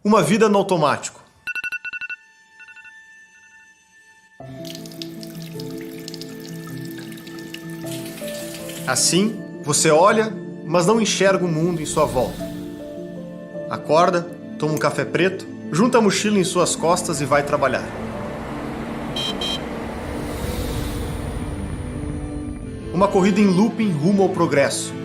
Uma vida no automático. Assim, você olha, mas não enxerga o mundo em sua volta. Acorda, toma um café preto, junta a mochila em suas costas e vai trabalhar. Uma corrida em looping rumo ao progresso.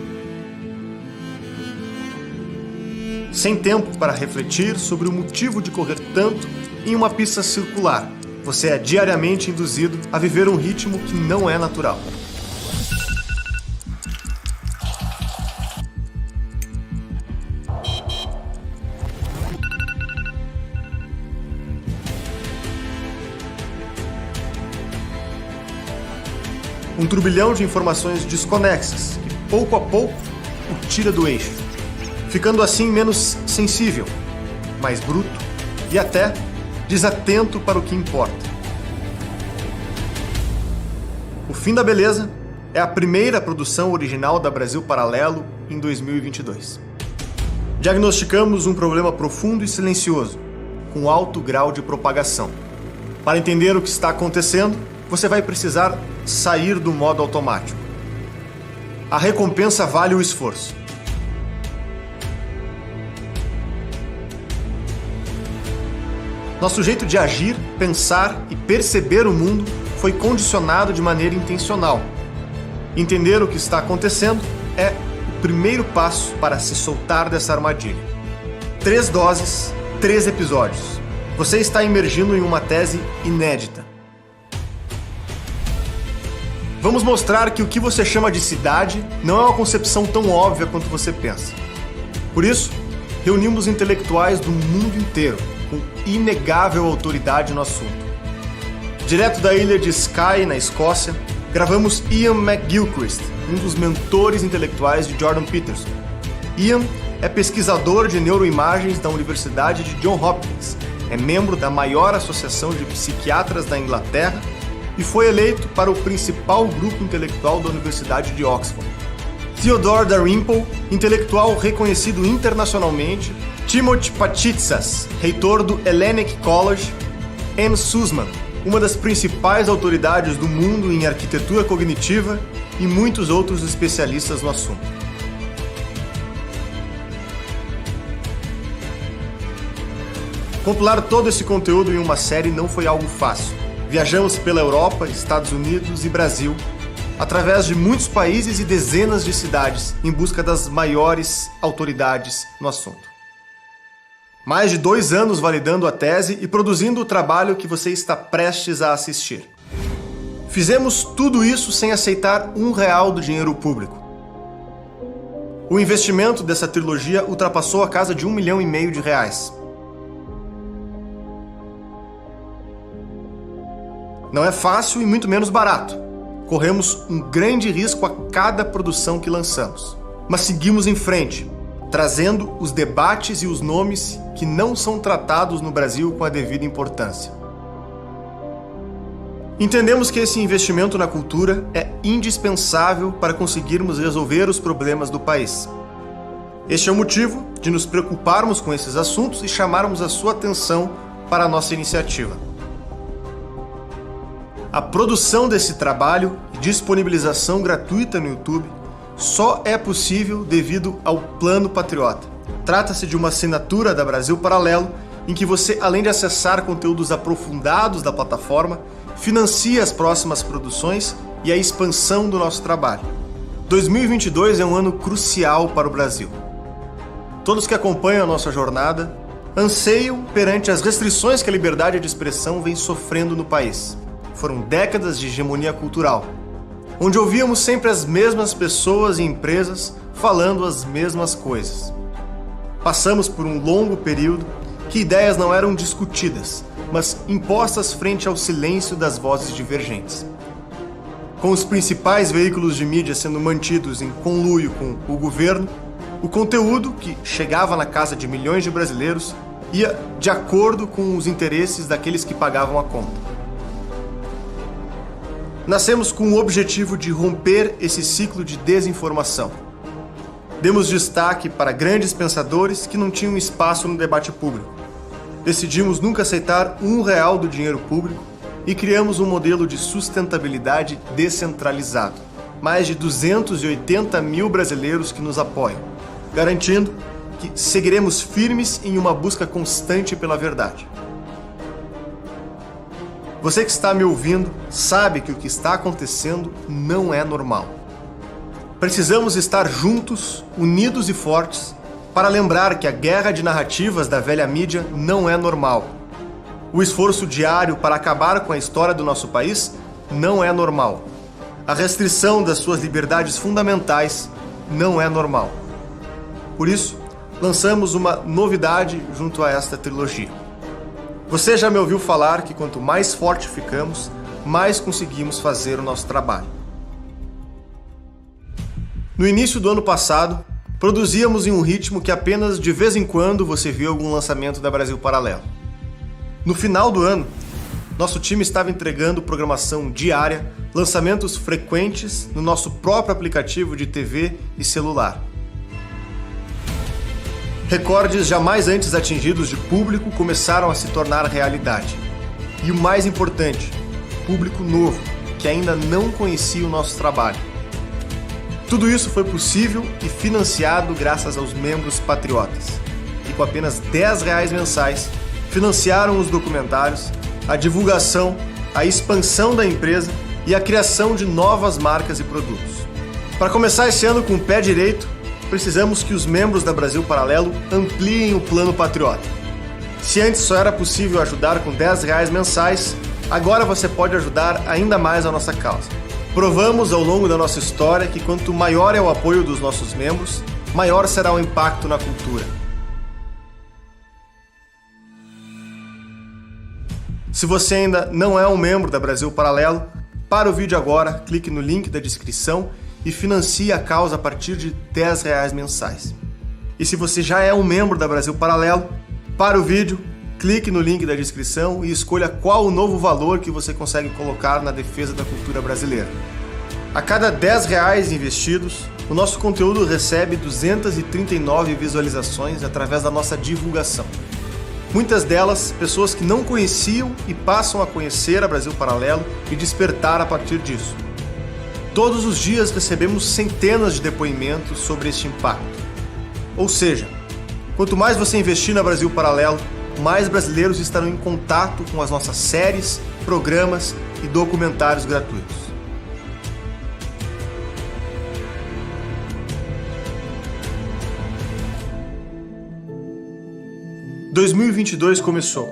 Sem tempo para refletir sobre o motivo de correr tanto em uma pista circular, você é diariamente induzido a viver um ritmo que não é natural. Um turbilhão de informações desconexas que, pouco a pouco, o tira do eixo, ficando assim menos sensível, mais bruto e até desatento para o que importa. O Fim da Beleza é a primeira produção original da Brasil Paralelo em 2022. Diagnosticamos um problema profundo e silencioso, com alto grau de propagação. Para entender o que está acontecendo, você vai precisar sair do modo automático. A recompensa vale o esforço. Nosso jeito de agir, pensar e perceber o mundo foi condicionado de maneira intencional. Entender o que está acontecendo é o primeiro passo para se soltar dessa armadilha. 3 doses, 3 episódios. Você está imergindo em uma tese inédita. Vamos mostrar que o que você chama de cidade não é uma concepção tão óbvia quanto você pensa. Por isso, reunimos intelectuais do mundo inteiro, com inegável autoridade no assunto. Direto da ilha de Skye, na Escócia, gravamos Ian McGilchrist, um dos mentores intelectuais de Jordan Peterson. Ian é pesquisador de neuroimagens da Universidade de Johns Hopkins, é membro da maior associação de psiquiatras da Inglaterra e foi eleito para o principal grupo intelectual da Universidade de Oxford. Theodore Dalrymple, intelectual reconhecido internacionalmente, Timothy Pachitsas, reitor do Hellenic College, Anne Sussman, uma das principais autoridades do mundo em arquitetura cognitiva e muitos outros especialistas no assunto. Compilar todo esse conteúdo em uma série não foi algo fácil. Viajamos pela Europa, Estados Unidos e Brasil, através de muitos países e dezenas de cidades, em busca das maiores autoridades no assunto. Mais de 2 anos validando a tese e produzindo o trabalho que você está prestes a assistir. Fizemos tudo isso sem aceitar R$1 do dinheiro público. O investimento dessa trilogia ultrapassou a casa de R$1,5 milhão. Não é fácil e muito menos barato. Corremos um grande risco a cada produção que lançamos. Mas seguimos em frente, trazendo os debates e os nomes que não são tratados no Brasil com a devida importância. Entendemos que esse investimento na cultura é indispensável para conseguirmos resolver os problemas do país. Este é o motivo de nos preocuparmos com esses assuntos e chamarmos a sua atenção para a nossa iniciativa. A produção desse trabalho e disponibilização gratuita no YouTube só é possível devido ao Plano Patriota. Trata-se de uma assinatura da Brasil Paralelo em que você, além de acessar conteúdos aprofundados da plataforma, financia as próximas produções e a expansão do nosso trabalho. 2022 é um ano crucial para o Brasil. Todos que acompanham a nossa jornada anseiam perante as restrições que a liberdade de expressão vem sofrendo no país. Foram décadas de hegemonia cultural, onde ouvíamos sempre as mesmas pessoas e empresas falando as mesmas coisas. Passamos por um longo período que ideias não eram discutidas, mas impostas frente ao silêncio das vozes divergentes. Com os principais veículos de mídia sendo mantidos em conluio com o governo, o conteúdo, que chegava na casa de milhões de brasileiros, ia de acordo com os interesses daqueles que pagavam a conta. Nascemos com o objetivo de romper esse ciclo de desinformação. Demos destaque para grandes pensadores que não tinham espaço no debate público, Decidimos nunca aceitar R$1 do dinheiro público e criamos um modelo de sustentabilidade descentralizado. Mais de 280 mil brasileiros que nos apoiam, garantindo que seguiremos firmes em uma busca constante pela verdade. Você que está me ouvindo sabe que o que está acontecendo não é normal. Precisamos estar juntos, unidos e fortes, para lembrar que a guerra de narrativas da velha mídia não é normal. O esforço diário para acabar com a história do nosso país não é normal. A restrição das suas liberdades fundamentais não é normal. Por isso, lançamos uma novidade junto a esta trilogia. Você já me ouviu falar que quanto mais forte ficamos, mais conseguimos fazer o nosso trabalho. No início do ano passado, produzíamos em um ritmo que apenas de vez em quando você viu algum lançamento da Brasil Paralelo. No final do ano, nosso time estava entregando programação diária, lançamentos frequentes no nosso próprio aplicativo de TV e celular. Recordes jamais antes atingidos de público começaram a se tornar realidade. E o mais importante, público novo, que ainda não conhecia o nosso trabalho. Tudo isso foi possível e financiado graças aos membros patriotas, que com apenas R$10 mensais financiaram os documentários, a divulgação, a expansão da empresa e a criação de novas marcas e produtos. Para começar esse ano com o pé direito, precisamos que os membros da Brasil Paralelo ampliem o plano patriota. Se antes só era possível ajudar com R$10 mensais, agora você pode ajudar ainda mais a nossa causa. Provamos ao longo da nossa história que quanto maior é o apoio dos nossos membros, maior será o impacto na cultura. Se você ainda não é um membro da Brasil Paralelo, para o vídeo agora, clique no link da descrição e financie a causa a partir de R$10 mensais. E se você já é um membro da Brasil Paralelo, para o vídeo, clique no link da descrição e escolha qual o novo valor que você consegue colocar na defesa da cultura brasileira. A cada R$10 investidos, o nosso conteúdo recebe 239 visualizações através da nossa divulgação. Muitas delas, pessoas que não conheciam e passam a conhecer a Brasil Paralelo e despertar a partir disso. Todos os dias recebemos centenas de depoimentos sobre este impacto. Ou seja, quanto mais você investir na Brasil Paralelo, mais brasileiros estarão em contato com as nossas séries, programas e documentários gratuitos. « 2022 começou.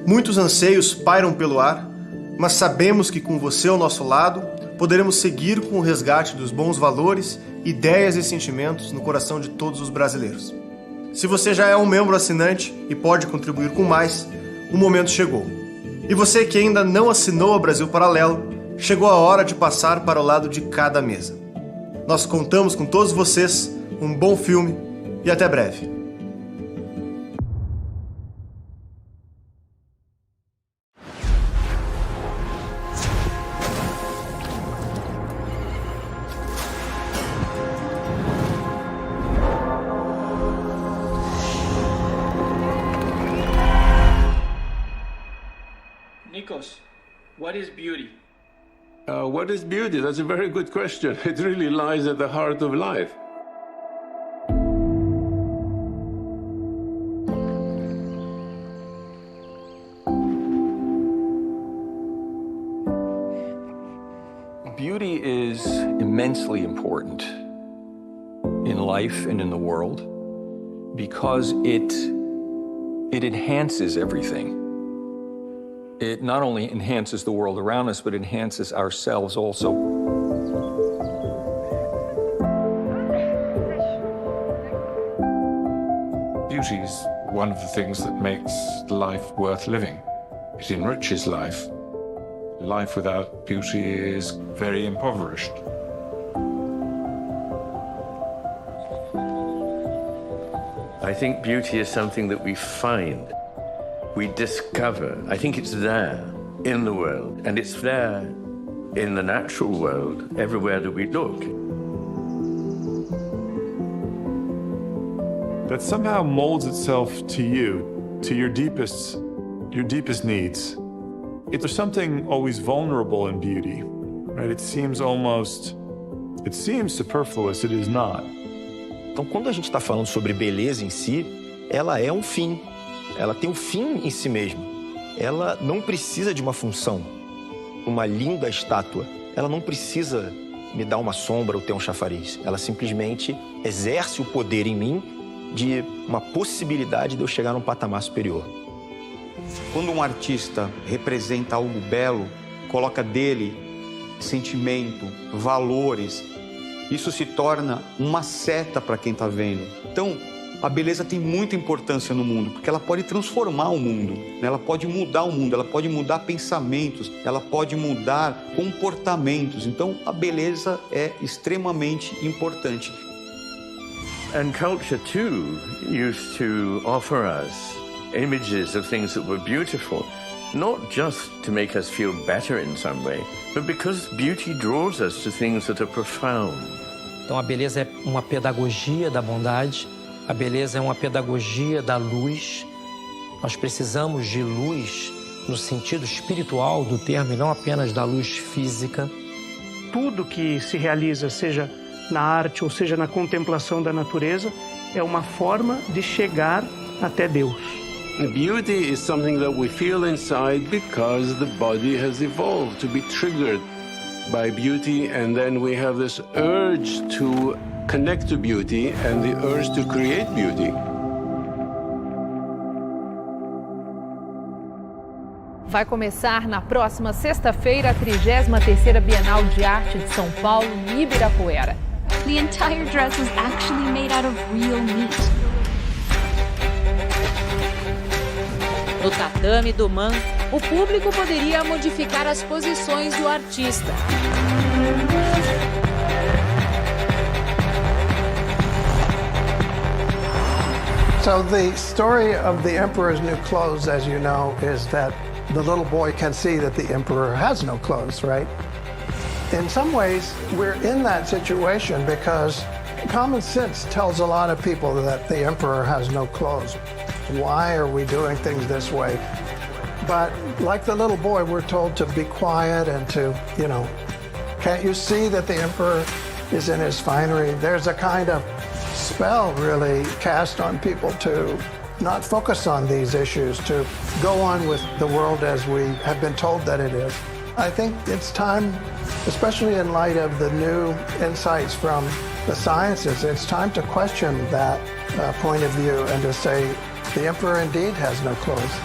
Muitos anseios pairam pelo ar, mas sabemos que com você ao nosso lado, poderemos seguir com o resgate dos bons valores, ideias e sentimentos no coração de todos os brasileiros. Se você já é um membro assinante e pode contribuir com mais, o momento chegou. E você que ainda não assinou a Brasil Paralelo, chegou a hora de passar para o lado de cada mesa. Nós contamos com todos vocês, um bom filme e até breve. Nikos, what is beauty? What is beauty? That's a very good question. It really lies at the heart of life. Beauty is immensely important in life and in the world because it enhances everything. It not only enhances the world around us, but enhances ourselves also. Beauty is one of the things that makes life worth living. It enriches life. Life without beauty is very impoverished. I think beauty is something that we find. We discover. I think it's there in the world, and it's there in the natural world, everywhere that we look. That somehow molds itself to you, to your deepest needs. There's something always vulnerable in beauty, right? It seems superfluous, it is not. Então, quando a gente está falando sobre beleza em si, ela é um fim. Ela tem um fim em si mesma. Ela não precisa de uma função. Uma linda estátua, ela não precisa me dar uma sombra ou ter um chafariz. Ela simplesmente exerce o poder em mim de uma possibilidade de eu chegar num patamar superior. Quando um artista representa algo belo, coloca dele sentimento, valores, isso se torna uma seta para quem está vendo. Então, a beleza tem muita importância no mundo, porque ela pode transformar o mundo, né? Ela pode mudar o mundo, ela pode mudar pensamentos, ela pode mudar comportamentos. Então, a beleza é extremamente importante. And culture, too, used to offer us images of things that were beautiful, not just to make us feel better in some way, but because beauty draws us to things that are profound. Então, a beleza é uma pedagogia da bondade, a beleza é uma pedagogia da luz. Nós precisamos de luz no sentido espiritual do termo e não apenas da luz física. Tudo que se realiza, seja na arte ou seja na contemplação da natureza, é uma forma de chegar até Deus. Beauty is something that we feel inside because the body has evolved to be triggered by beauty, and then we have this urge to connect to beauty and the urge to create beauty. Vai começar na próxima sexta-feira a 33ª Bienal de Arte de São Paulo, em Ibirapuera. The entire dress was actually made out of real meat. No tatame do Man, o público poderia modificar as posições do artista. So the story of the Emperor's new clothes, as you know, is that the little boy can see that the Emperor has no clothes, right? In some ways, we're in that situation because common sense tells a lot of people that the Emperor has no clothes. Why are we doing things this way? But like the little boy, we're told to be quiet and to, can't you see that the Emperor is in his finery? There's a kind of spell really cast on people to not focus on these issues, to go on with the world as we have been told that it is. I think it's time, especially in light of the new insights from the sciences, it's time to question that point of view and to say the Emperor indeed has no clothes.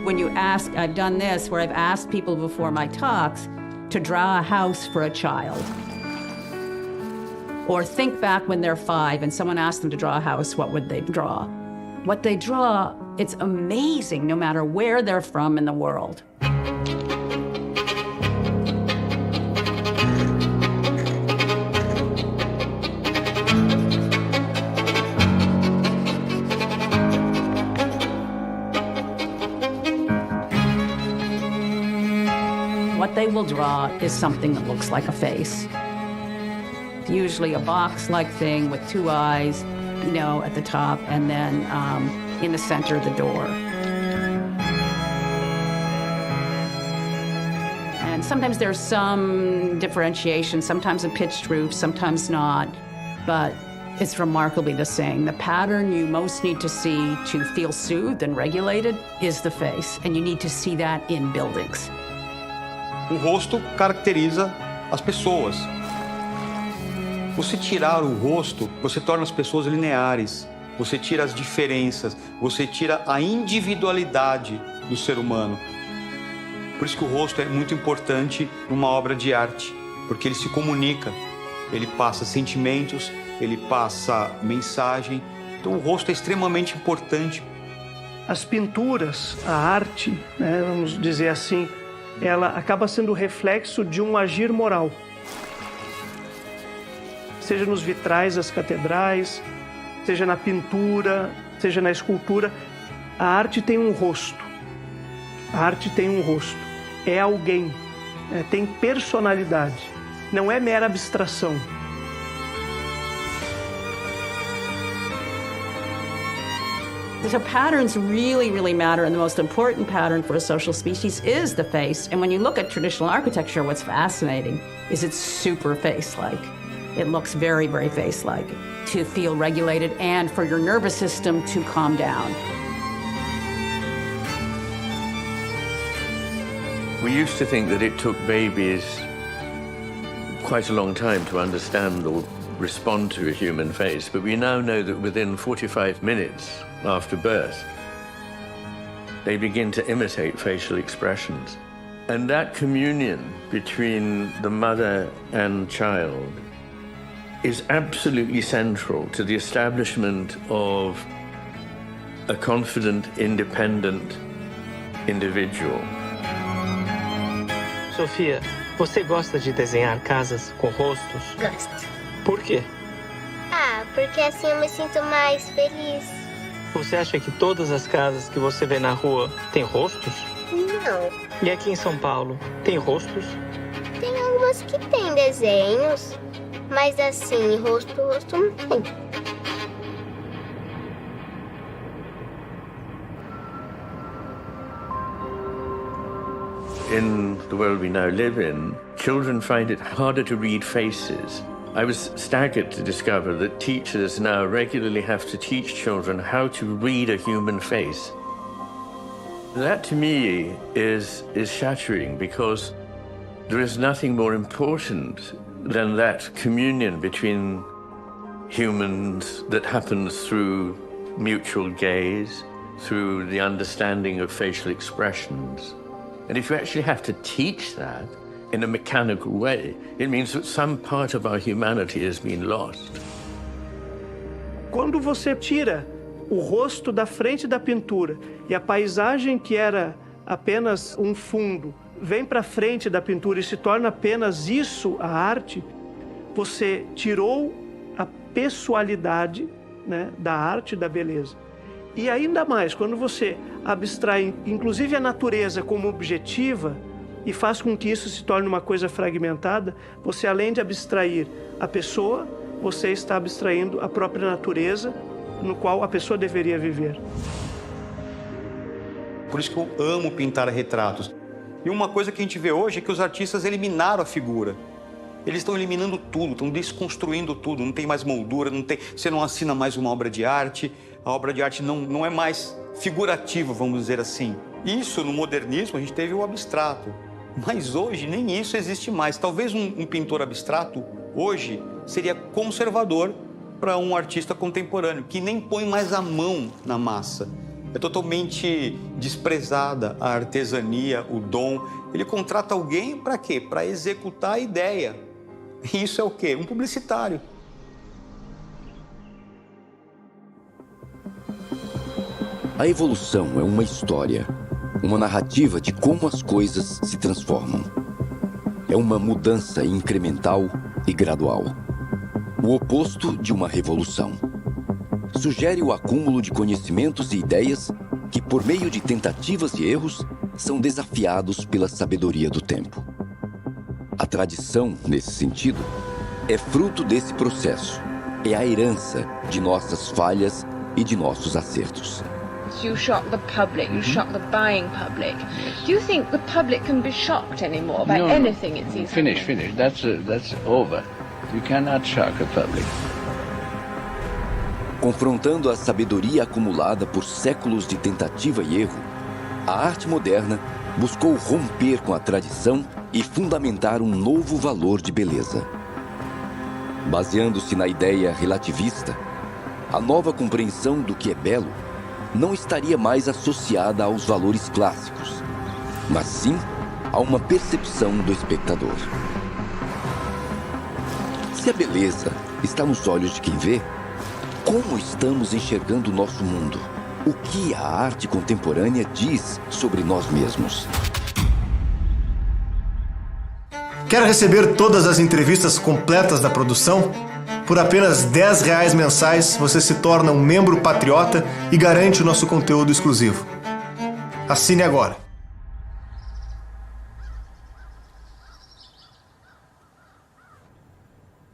When you ask, I've done this, where I've asked people before my talks to draw a house for a child. Or think back when they're 5 and someone asked them to draw a house, what would they draw? What they draw, it's amazing no matter where they're from in the world. they will draw is something that looks like a face. Usually a box-like thing with two eyes, you know, at the top, and then in the center of the door. And sometimes there's some differentiation, sometimes a pitched roof, sometimes not, but it's remarkably the same. The pattern you most need to see to feel soothed and regulated is the face, and you need to see that in buildings. O rosto caracteriza as pessoas. Você tirar o rosto, você torna as pessoas lineares, você tira as diferenças, você tira a individualidade do ser humano. Por isso que o rosto é muito importante numa obra de arte, porque ele se comunica, ele passa sentimentos, ele passa mensagem. Então o rosto é extremamente importante. As pinturas, a arte, né, vamos dizer assim, ela acaba sendo reflexo de um agir moral. Seja nos vitrais das catedrais, seja na pintura, seja na escultura, a arte tem um rosto. A arte tem um rosto. É alguém, tem personalidade. Não é mera abstração. So patterns really, really matter, and the most important pattern for a social species is the face. And when you look at traditional architecture, what's fascinating is it's super face-like. It looks very, very face-like to feel regulated and for your nervous system to calm down. We used to think that it took babies quite a long time to understand or respond to a human face, but we now know that within 45 minutes after birth, they begin to imitate facial expressions. And that communion between the mother and child is absolutely central to the establishment of a confident, independent individual. Sofia, você gosta de desenhar casas com rostos? Gosto. Por quê? Porque assim eu me sinto mais feliz. Você acha que todas as casas que você vê na rua têm rostos? Não. E aqui em São Paulo, tem rostos? Tem algumas que têm desenhos, mas assim, rosto não tem. In the world we now live in, children find it harder to read faces. I was staggered to discover that teachers now regularly have to teach children how to read a human face. That to me is shattering, because there is nothing more important than that communion between humans that happens through mutual gaze, through the understanding of facial expressions. And if you actually have to teach that in a mechanical way, it means that some part of our humanity has been lost. Quando você tira o rosto da frente da pintura e a paisagem que era apenas um fundo vem para frente da pintura e se torna apenas isso a arte, você tirou a pessoalidade, né, da arte e da beleza. E ainda mais, quando você abstrai, inclusive a natureza como objetiva, e faz com que isso se torne uma coisa fragmentada, você, além de abstrair a pessoa, você está abstraindo a própria natureza no qual a pessoa deveria viver. Por isso que eu amo pintar retratos. E uma coisa que a gente vê hoje é que os artistas eliminaram a figura. Eles estão eliminando tudo, estão desconstruindo tudo, não tem mais moldura, você não assina mais uma obra de arte, a obra de arte não é mais figurativa, vamos dizer assim. Isso, no modernismo, a gente teve o abstrato, mas hoje nem isso existe mais. Talvez um pintor abstrato, hoje, seria conservador para um artista contemporâneo, que nem põe mais a mão na massa. É totalmente desprezada a artesania, o dom. Ele contrata alguém para quê? Para executar a ideia. E isso é o quê? Um publicitário. A evolução é uma história, uma narrativa de como as coisas se transformam. É uma mudança incremental e gradual. O oposto de uma revolução. Sugere o acúmulo de conhecimentos e ideias que, por meio de tentativas e erros, são desafiados pela sabedoria do tempo. A tradição, nesse sentido, é fruto desse processo. É a herança de nossas falhas e de nossos acertos. You shock the public, you shock the buying public. Do you think the public can be shocked anymore by anything it sees? Finish. That's over. You cannot shock a public. Confrontando a sabedoria acumulada por séculos de tentativa e erro, a arte moderna buscou romper com a tradição e fundamentar um novo valor de beleza. Baseando-se na ideia relativista, a nova compreensão do que é belo não estaria mais associada aos valores clássicos, mas sim a uma percepção do espectador. Se a beleza está nos olhos de quem vê, como estamos enxergando o nosso mundo? O que a arte contemporânea diz sobre nós mesmos? Quer receber todas as entrevistas completas da produção? Por apenas R$10 mensais, você se torna um membro patriota e garante o nosso conteúdo exclusivo. Assine agora.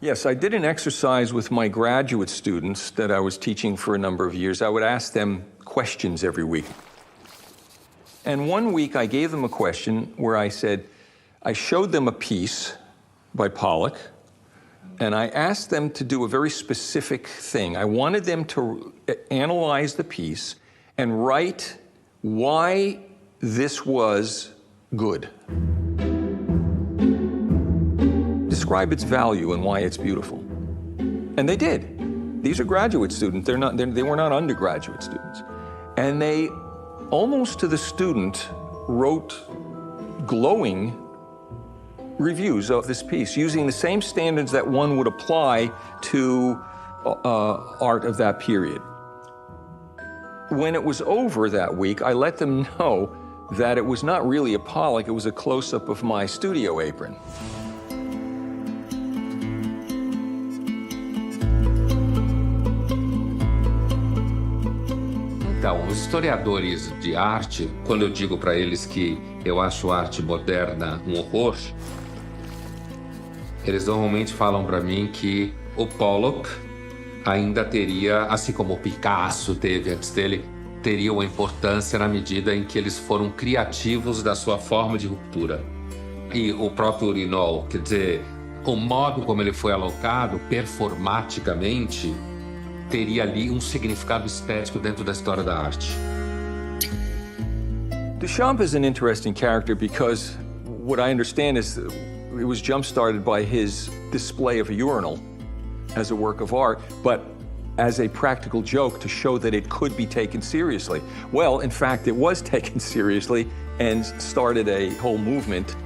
Yes, I did an exercise with my graduate students that I was teaching for a number of years. I would ask them questions every week. And one week I gave them a question where I said, I showed them a piece by Pollock, and I asked them to do a very specific thing. I wanted them to analyze the piece and write why this was good. Describe its value and why it's beautiful. And they did. These are graduate students. They were not undergraduate students. And they, almost to the student, wrote glowing reviews of this piece using the same standards that one would apply to art of that period. When it was over that week, I let them know that it was not really a Pollock, it was a close-up of my studio apron. Então, os historiadores de arte, quando eu digo para eles que eu acho a arte moderna um horror, eles normalmente falam para mim que o Pollock ainda teria, assim como o Picasso teve antes dele, teria uma importância na medida em que eles foram criativos da sua forma de ruptura. E o próprio Urinol, quer dizer, o modo como ele foi alocado performaticamente teria ali um significado estético dentro da história da arte. Duchamp is an interesting character because what I understand is it was jump-started by his display of a urinal as a work of art, but as a practical joke to show that it could be taken seriously. Well, in fact, it was taken seriously and started a whole movement.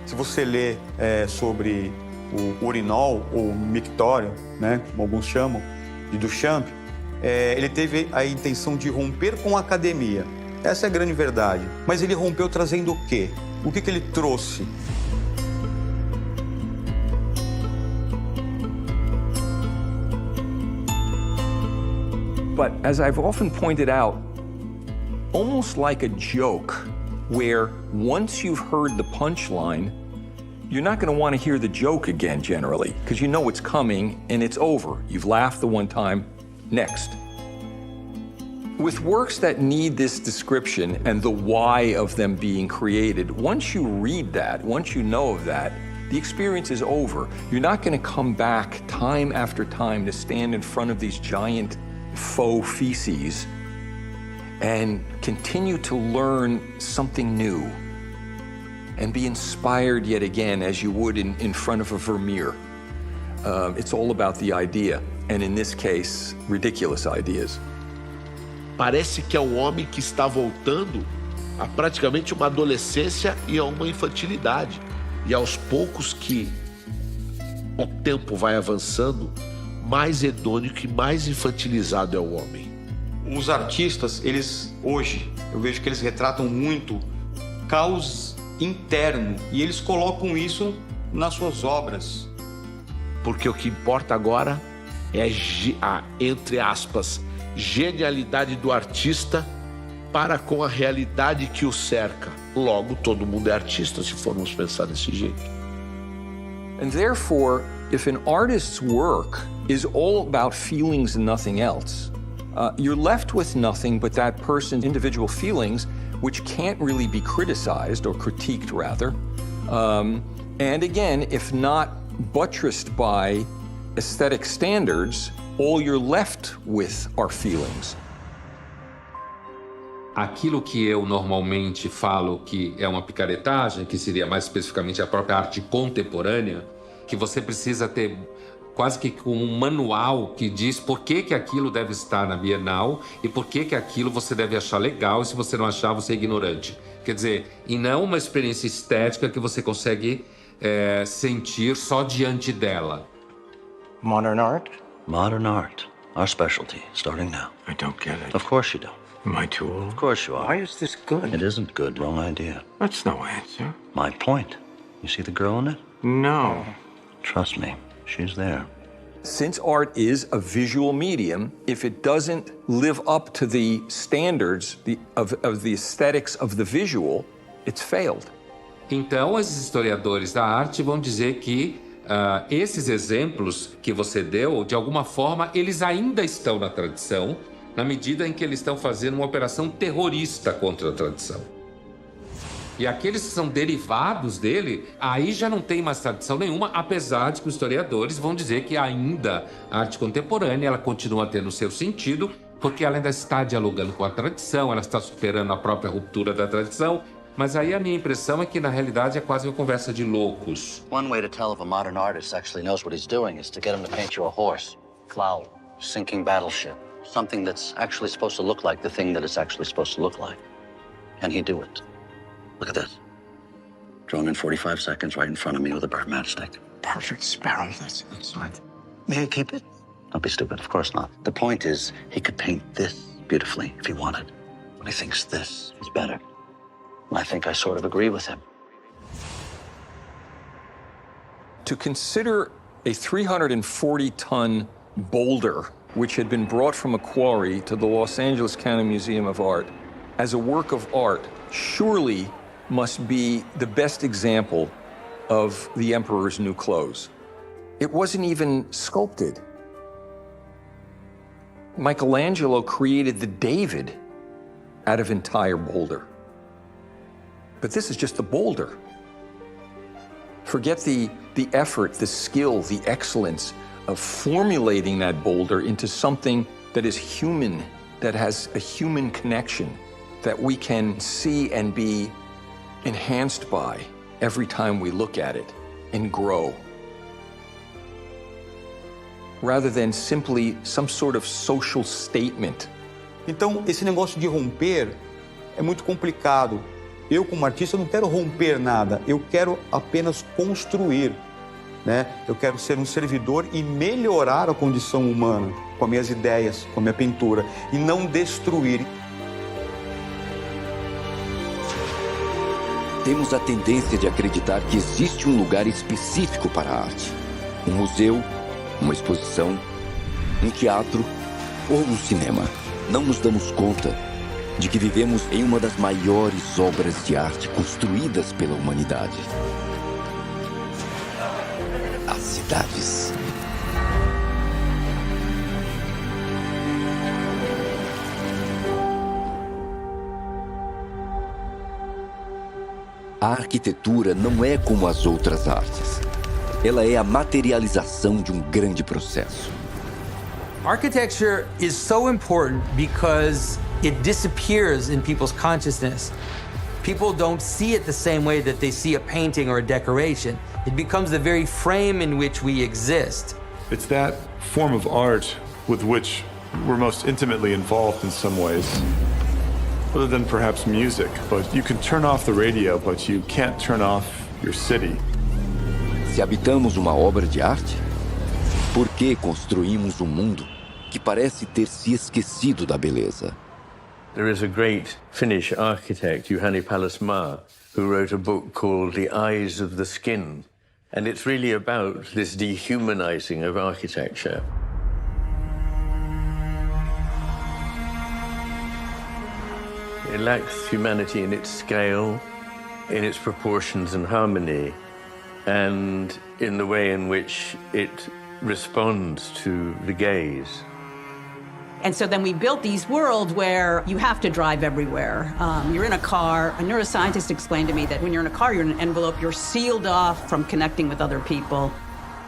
Se você lê sobre o urinol, ou mictório, né, como alguns chamam, de Duchamp, ele teve a intenção de romper com a academia. Essa é a grande verdade. Mas ele rompeu trazendo o quê? O que ele trouxe? But as I've often pointed out, almost like a joke, where once you've heard the punchline, you're not going to want to hear the joke again generally, because you know it's coming and it's over. You've laughed the one time, next. With works that need this description and the why of them being created, once you read that, once you know of that, the experience is over. You're not going to come back time after time to stand in front of these giant faux feces and continue to learn something new and be inspired yet again as you would in front of a Vermeer. It's all about the idea, and in this case, ridiculous ideas. Parece que é um homem que está voltando a praticamente uma adolescência e a uma infantilidade. E aos poucos que o tempo vai avançando, mais hedônico e mais infantilizado é o homem. Os artistas, eles hoje, eu vejo que eles retratam muito caos interno e eles colocam isso nas suas obras. Porque o que importa agora é a, entre aspas, genialidade do artista para com a realidade que o cerca. Logo, todo mundo é artista, se formos pensar desse jeito. And therefore, if an artist's work is all about feelings and nothing else, you're left with nothing but that person's individual feelings, which can't really be criticized or critiqued, rather. And again, if not buttressed by aesthetic standards, all you're left with are feelings. Aquilo que eu normalmente falo que é uma picaretagem, que seria mais especificamente a própria arte contemporânea, que você precisa ter quase que um manual que diz por que aquilo deve estar na Bienal e por que aquilo você deve achar legal, e se você não achar, você é ignorante. Quer dizer, e não uma experiência estética que você consegue sentir só diante dela. Modern art? Modern art. Our specialty, starting now. I don't get it. Of course you don't. Am I too old? Of course you are. Why is this good? It isn't good. Wrong idea. That's no answer. My point. You see the girl in it? No. Trust me, she's there. Since art is a visual medium, if it doesn't live up to the standards of the aesthetics of the visual, it's failed. Então, esses historiadores da arte vão dizer que esses exemplos que você deu, de alguma forma, eles ainda estão na tradição, na medida em que eles estão fazendo uma operação terrorista contra a tradição. E aqueles que são derivados dele, aí já não tem mais tradição nenhuma, apesar de que os historiadores vão dizer que ainda a arte contemporânea ela continua tendo o seu sentido, porque ela ainda está dialogando com a tradição, ela está superando a própria ruptura da tradição. Mas aí a minha impressão é que, na realidade, é quase uma conversa de loucos. One way to tell if a modern artist actually knows what he's doing is to get him to paint you a horse, flower, sinking battleship, something that's actually supposed to look like the thing that it's actually supposed to look like. And he'd do it. Look at this. Drawn in 45 seconds right in front of me with a bird matchstick. Perfect sparrow. That's inside. May I keep it? Don't be stupid. Of course not. The point is, he could paint this beautifully if he wanted. But he thinks this is better. I think I sort of agree with him. To consider a 340-ton boulder, which had been brought from a quarry to the Los Angeles County Museum of Art, as a work of art, surely must be the best example of the Emperor's New Clothes. It wasn't even sculpted. Michelangelo created the David out of entire boulder. But this is just a boulder. Forget the effort, the skill, the excellence of formulating that boulder into something that is human, that has a human connection, that we can see and be enhanced by every time we look at it and grow. Rather than simply some sort of social statement. Então, esse negócio de romper é muito complicado. Eu, como artista, não quero romper nada, eu quero apenas construir, né? Eu quero ser um servidor e melhorar a condição humana com as minhas ideias, com a minha pintura, e não destruir. Temos a tendência de acreditar que existe um lugar específico para a arte. Um museu, uma exposição, um teatro ou um cinema. Não nos damos conta de que vivemos em uma das maiores obras de arte construídas pela humanidade. As cidades. A arquitetura não é como as outras artes. Ela é a materialização de um grande processo. Architecture is so important because it disappears in people's consciousness. People don't see it the same way that they see a painting or a decoration. It becomes the very frame in which we exist. It's that form of art with which we're most intimately involved in some ways. Other than perhaps music, but you can turn off the radio, but you can't turn off your city. Se habitamos uma obra de arte, por que construímos um mundo que parece ter se esquecido da beleza? There is a great Finnish architect, Juhani Pallasmaa, who wrote a book called The Eyes of the Skin. And it's really about this dehumanizing of architecture. It lacks humanity in its scale, in its proportions and harmony. And in the way in which it responds to the gaze. And so then we built these worlds where you have to drive everywhere. You're in a car. A neuroscientist explained to me that when you're in a car, you're in an envelope, you're sealed off from connecting with other people.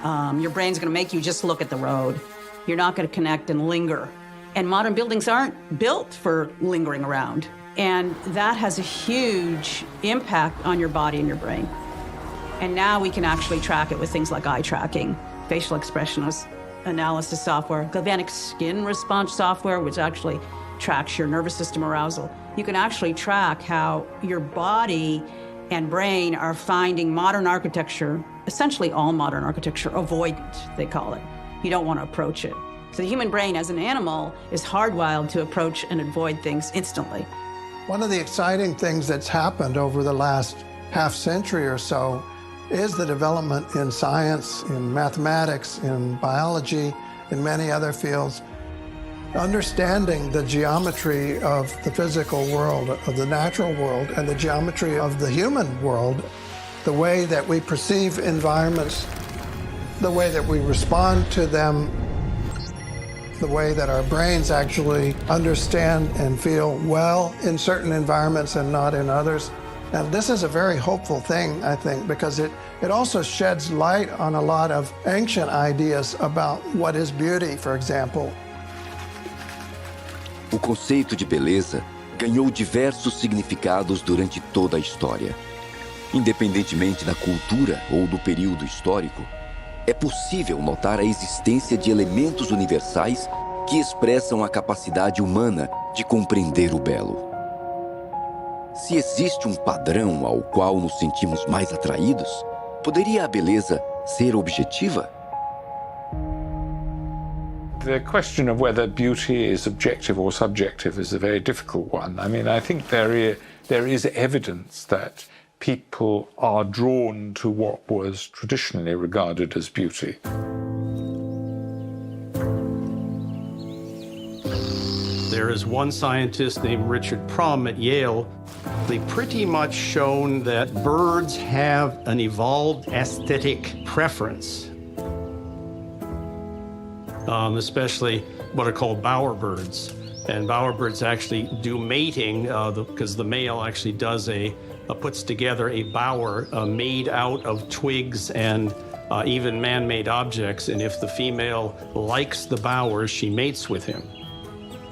Your brain's gonna make you just look at the road. You're not gonna connect and linger. And modern buildings aren't built for lingering around. And that has a huge impact on your body and your brain. And now we can actually track it with things like eye tracking, facial expression analysis software, galvanic skin response software, which actually tracks your nervous system arousal. You can actually track how your body and brain are finding modern architecture, essentially all modern architecture, avoidant, they call it. You don't want to approach it. So the human brain as an animal is hardwired to approach and avoid things instantly. One of the exciting things that's happened over the last half century or so is the development in science, in mathematics, in biology, in many other fields. Understanding the geometry of the physical world, of the natural world, and the geometry of the human world, the way that we perceive environments, the way that we respond to them, the way that our brains actually understand and feel well in certain environments and not in others. And this is a very hopeful thing, I think, because it also sheds light on a lot of ancient ideas about what is beauty, for example. O conceito de beleza ganhou diversos significados durante toda a história. Independentemente da cultura ou do período histórico, é possível notar a existência de elementos universais que expressam a capacidade humana de compreender o belo. Se existe padrão ao qual nos sentimos mais atraídos, poderia a beleza ser objetiva? The question of whether beauty is objective or subjective is a very difficult one. I mean, I think there is evidence that people are drawn to what was traditionally regarded as beauty. There is one scientist named Richard Prum at Yale. They've pretty much shown that birds have an evolved aesthetic preference, especially what are called bowerbirds. And bowerbirds actually do mating because the male actually does puts together a bower made out of twigs and even man-made objects. And if the female likes the bower, she mates with him.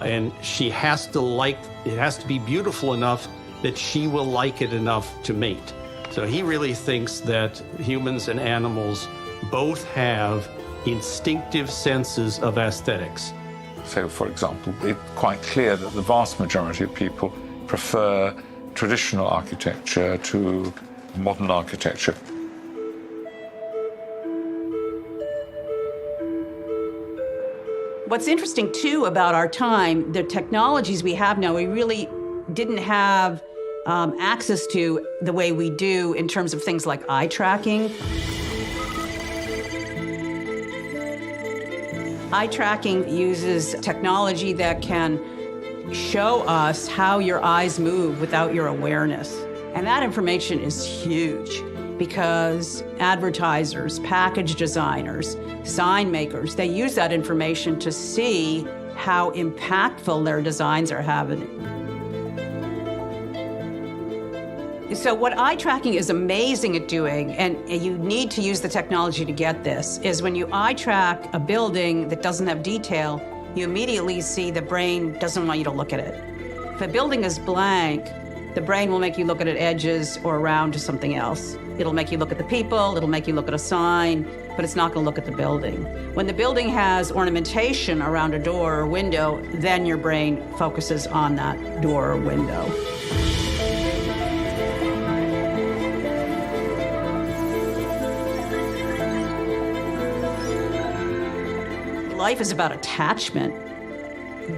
And it has to be beautiful enough that she will like it enough to mate. So he really thinks that humans and animals both have instinctive senses of aesthetics. So, for example, it's quite clear that the vast majority of people prefer traditional architecture to modern architecture. What's interesting, too, about our time, the technologies we have now, we really didn't have access to the way we do in terms of things like eye tracking. Eye tracking uses technology that can show us how your eyes move without your awareness. And that information is huge because advertisers, package designers, sign makers, they use that information to see how impactful their designs are having. So what eye tracking is amazing at doing, and you need to use the technology to get this, is when you eye track a building that doesn't have detail, you immediately see the brain doesn't want you to look at it. If a building is blank, the brain will make you look at its edges or around to something else. It'll make you look at the people, it'll make you look at a sign, but it's not gonna look at the building. When the building has ornamentation around a door or window, then your brain focuses on that door or window. Life is about attachment.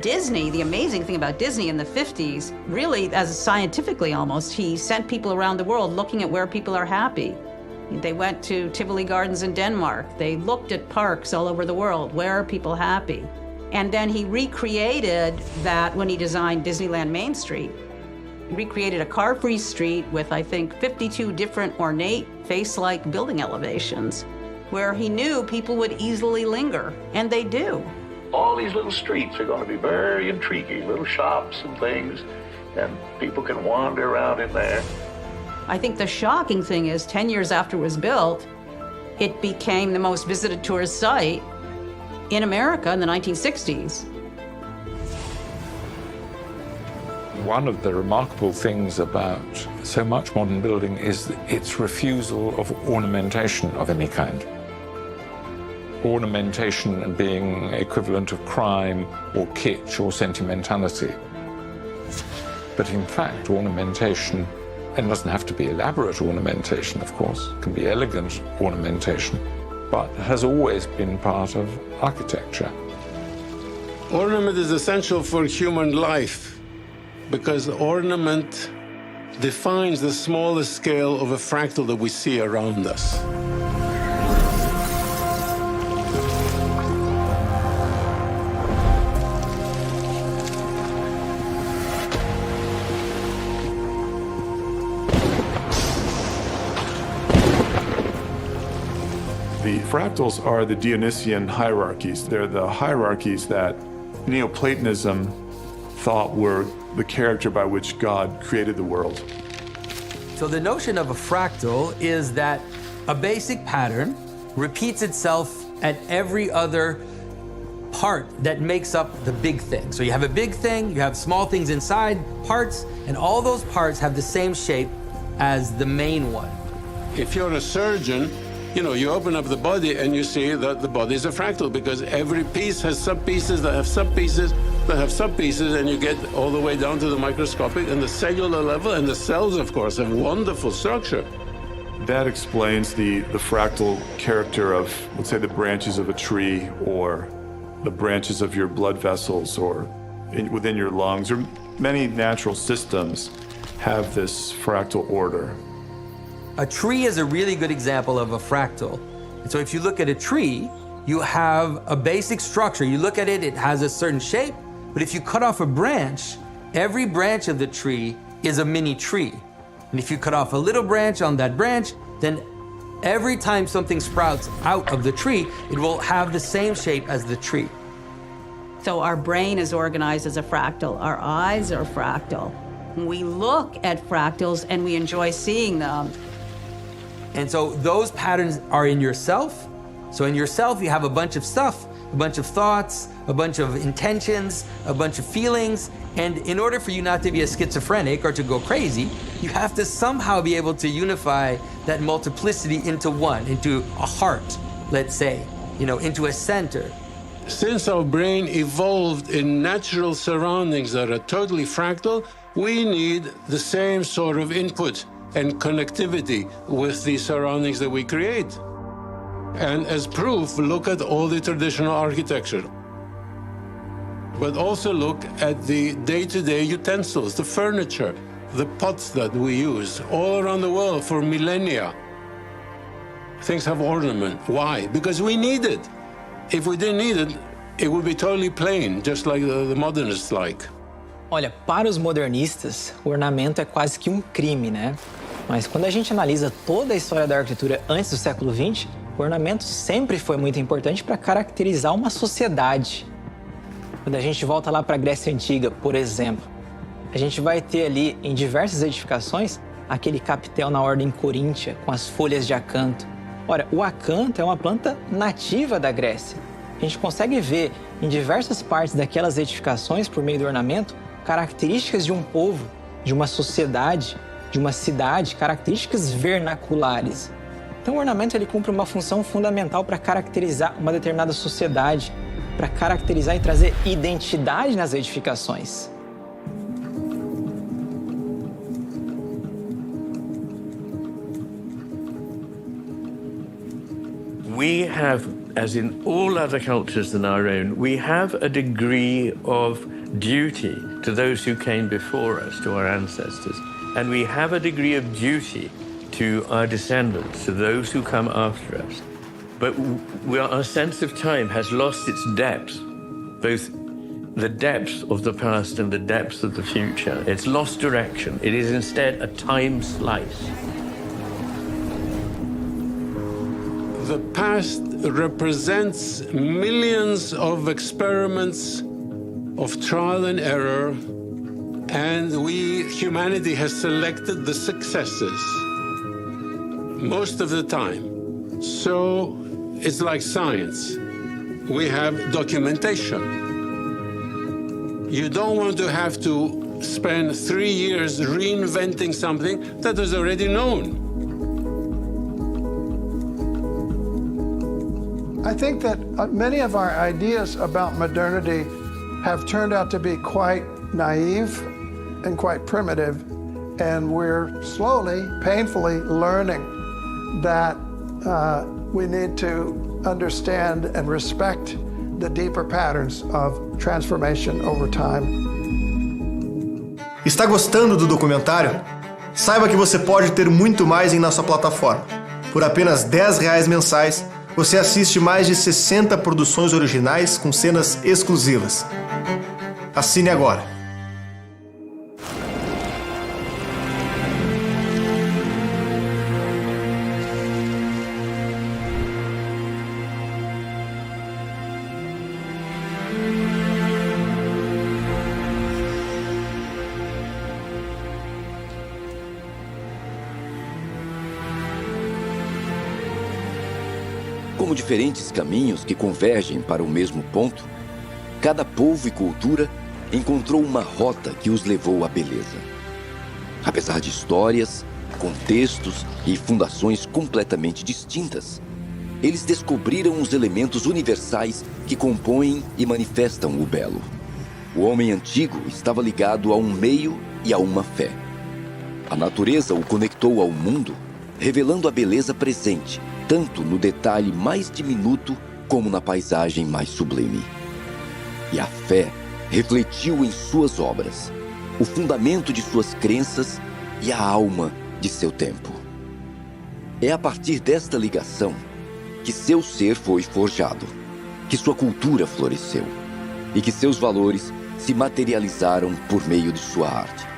Disney, the amazing thing about Disney in the 50s, really, as scientifically almost, he sent people around the world looking at where people are happy. They went to Tivoli Gardens in Denmark. They looked at parks all over the world. Where are people happy? And then he recreated that when he designed Disneyland Main Street. He recreated a car-free street with, I think, 52 different ornate face-like building elevations. where he knew people would easily linger, and they do. All these little streets are going to be very intriguing, little shops and things, and people can wander around in there. I think the shocking thing is 10 years after it was built, it became the most visited tourist site in America in the 1960s. One of the remarkable things about so much modern building is its refusal of ornamentation of any kind. Ornamentation being equivalent of crime or kitsch or sentimentality. But in fact, ornamentation, and it doesn't have to be elaborate ornamentation, of course, it can be elegant ornamentation, but has always been part of architecture. Ornament is essential for human life because ornament defines the smallest scale of a fractal that we see around us. The fractals are the Dionysian hierarchies. They're the hierarchies that Neoplatonism thought were the character by which God created the world. So the notion of a fractal is that a basic pattern repeats itself at every other part that makes up the big thing. So you have a big thing, you have small things inside, parts, and all those parts have the same shape as the main one. If you're a surgeon, you open up the body and you see that the body is a fractal because every piece has subpieces that have subpieces that have subpieces, and you get all the way down to the microscopic and the cellular level, and the cells, of course, have wonderful structure. That explains the fractal character of, let's say, the branches of a tree or the branches of your blood vessels or within your lungs, or many natural systems have this fractal order. A tree is a really good example of a fractal. And so if you look at a tree, you have a basic structure. You look at it, it has a certain shape, but if you cut off a branch, every branch of the tree is a mini tree. And if you cut off a little branch on that branch, then every time something sprouts out of the tree, it will have the same shape as the tree. So our brain is organized as a fractal. Our eyes are fractal. We look at fractals and we enjoy seeing them. And so those patterns are in yourself. So in yourself, you have a bunch of stuff, a bunch of thoughts, a bunch of intentions, a bunch of feelings. And in order for you not to be a schizophrenic or to go crazy, you have to somehow be able to unify that multiplicity into one, into a heart, let's say, into a center. Since our brain evolved in natural surroundings that are totally fractal, we need the same sort of input and connectivity with the surroundings that we create. And as proof, look at all the traditional architecture. But also look at the day-to-day utensils, the furniture, the pots that we use all around the world for millennia. Things have ornament. Why? Because we need it. If we didn't need it, it would be totally plain, just like the modernists like. Olha, para os modernistas, o ornamento é quase que um crime, né? Mas quando a gente analisa toda a história da arquitetura antes do século XX, o ornamento sempre foi muito importante para caracterizar uma sociedade. Quando a gente volta lá para a Grécia Antiga, por exemplo, a gente vai ter ali em diversas edificações aquele capitel na ordem coríntia com as folhas de acanto. Ora, o acanto é uma planta nativa da Grécia. A gente consegue ver em diversas partes daquelas edificações, por meio do ornamento, características de um povo, de uma sociedade, de uma cidade, características vernaculares. Então o ornamento ele cumpre uma função fundamental para caracterizar uma determinada sociedade, para caracterizar e trazer identidade nas edificações. We have, as in all other cultures than our own, we have a degree of duty to those who came before us, to our ancestors. And we have a degree of duty to our descendants, to those who come after us. But our sense of time has lost its depth, both the depth of the past and the depth of the future. It's lost direction. It is instead a time slice. The past represents millions of experiments of trial and error, and humanity has selected the successes most of the time. So it's like science. We have documentation. You don't want to have to spend 3 years reinventing something that is already known. I think that many of our ideas about modernity have turned out to be quite naive and quite primitive, and we're slowly, painfully learning that we need to understand and respect the deeper patterns of transformation over time. Está gostando do documentário? Saiba que você pode ter muito mais em nossa plataforma. Por apenas R$10 mensais, você assiste mais de 60 produções originais com cenas exclusivas. Assine agora. Como diferentes caminhos que convergem para o mesmo ponto, cada povo e cultura encontrou uma rota que os levou à beleza. Apesar de histórias, contextos e fundações completamente distintas, eles descobriram os elementos universais que compõem e manifestam o belo. O homem antigo estava ligado a um meio e a uma fé. A natureza o conectou ao mundo, revelando a beleza presente, tanto no detalhe mais diminuto como na paisagem mais sublime. E a fé refletiu em suas obras, o fundamento de suas crenças e a alma de seu tempo. É a partir desta ligação que seu ser foi forjado, que sua cultura floresceu e que seus valores se materializaram por meio de sua arte.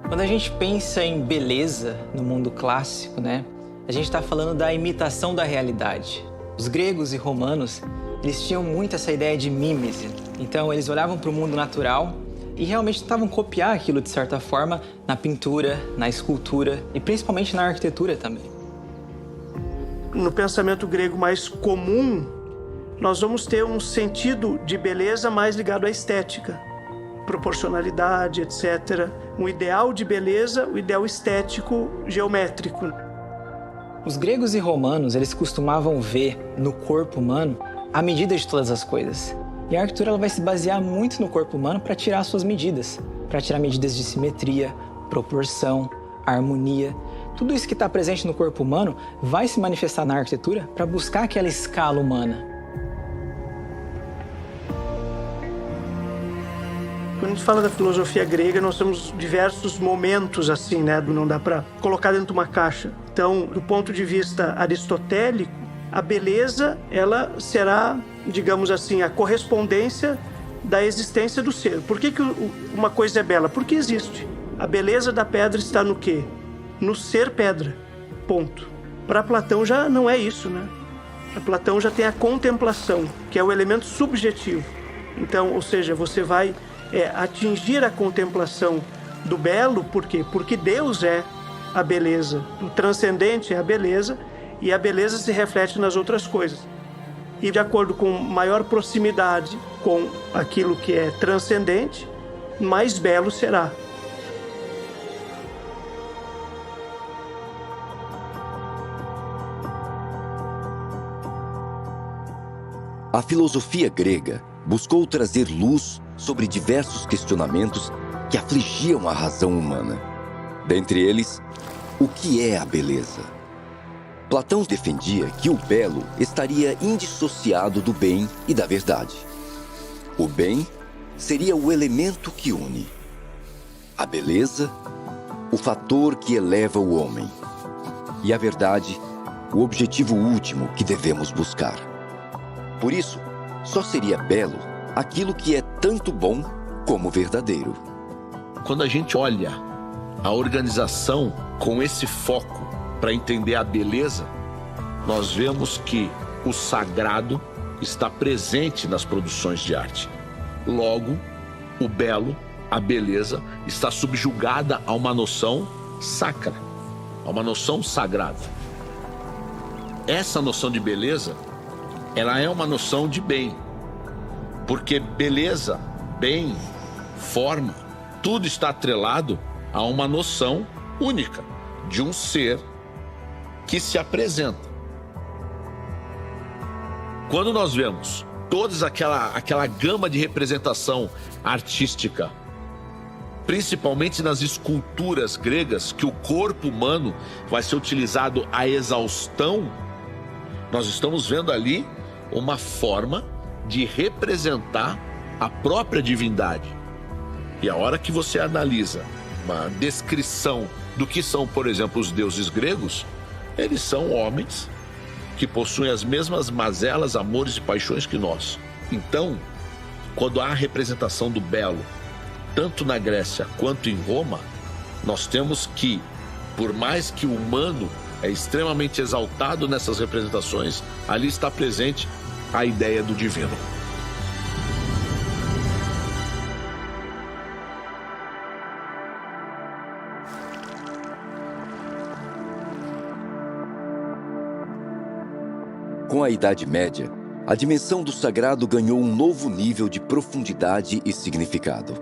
Quando a gente pensa em beleza no mundo clássico, né, a gente está falando da imitação da realidade. Os gregos e romanos, eles tinham muito essa ideia de mímese. Então, eles olhavam para o mundo natural e realmente tentavam copiar aquilo, de certa forma, na pintura, na escultura e principalmente na arquitetura também. No pensamento grego mais comum, nós vamos ter um sentido de beleza mais ligado à estética. Proporcionalidade, etc. Um ideal de beleza, o ideal estético geométrico. Os gregos e romanos, eles costumavam ver no corpo humano a medida de todas as coisas. E a arquitetura ela vai se basear muito no corpo humano para tirar suas medidas. Para tirar medidas de simetria, proporção, harmonia. Tudo isso que está presente no corpo humano vai se manifestar na arquitetura para buscar aquela escala humana. Quando a gente fala da filosofia grega, nós temos diversos momentos assim, né? Não dá para colocar dentro de uma caixa. Então, do ponto de vista aristotélico, a beleza, ela será, digamos assim, a correspondência da existência do ser. Por que uma coisa é bela? Porque existe. A beleza da pedra está no quê? No ser pedra. Ponto. Para Platão já não é isso, né? Para Platão já tem a contemplação, que é o elemento subjetivo. Então, ou seja, você vai atingir a contemplação do belo, por quê? Porque Deus é a beleza, o transcendente é a beleza, e a beleza se reflete nas outras coisas. E de acordo com maior proximidade com aquilo que é transcendente, mais belo será. A filosofia grega buscou trazer luz sobre diversos questionamentos que afligiam a razão humana. Dentre eles, o que é a beleza? Platão defendia que o belo estaria indissociado do bem e da verdade. O bem seria o elemento que une. A beleza, o fator que eleva o homem. E a verdade, o objetivo último que devemos buscar. Por isso, só seria belo aquilo que é tanto bom como verdadeiro. Quando a gente olha a organização com esse foco para entender a beleza, nós vemos que o sagrado está presente nas produções de arte. Logo, o belo, a beleza, está subjugada a uma noção sacra, a uma noção sagrada. Essa noção de beleza, ela é uma noção de bem, porque beleza, bem, forma, tudo está atrelado a uma noção única de um ser que se apresenta. Quando nós vemos toda aquela gama de representação artística, principalmente nas esculturas gregas, que o corpo humano vai ser utilizado à exaustão, nós estamos vendo ali uma forma de representar a própria divindade. E a hora que você analisa uma descrição do que são, por exemplo, os deuses gregos, eles são homens que possuem as mesmas mazelas, amores e paixões que nós. Então, quando há a representação do belo, tanto na Grécia quanto em Roma, nós temos que, por mais que o humano é extremamente exaltado nessas representações, ali está presente a ideia do divino. Com a Idade Média, a dimensão do sagrado ganhou um novo nível de profundidade e significado.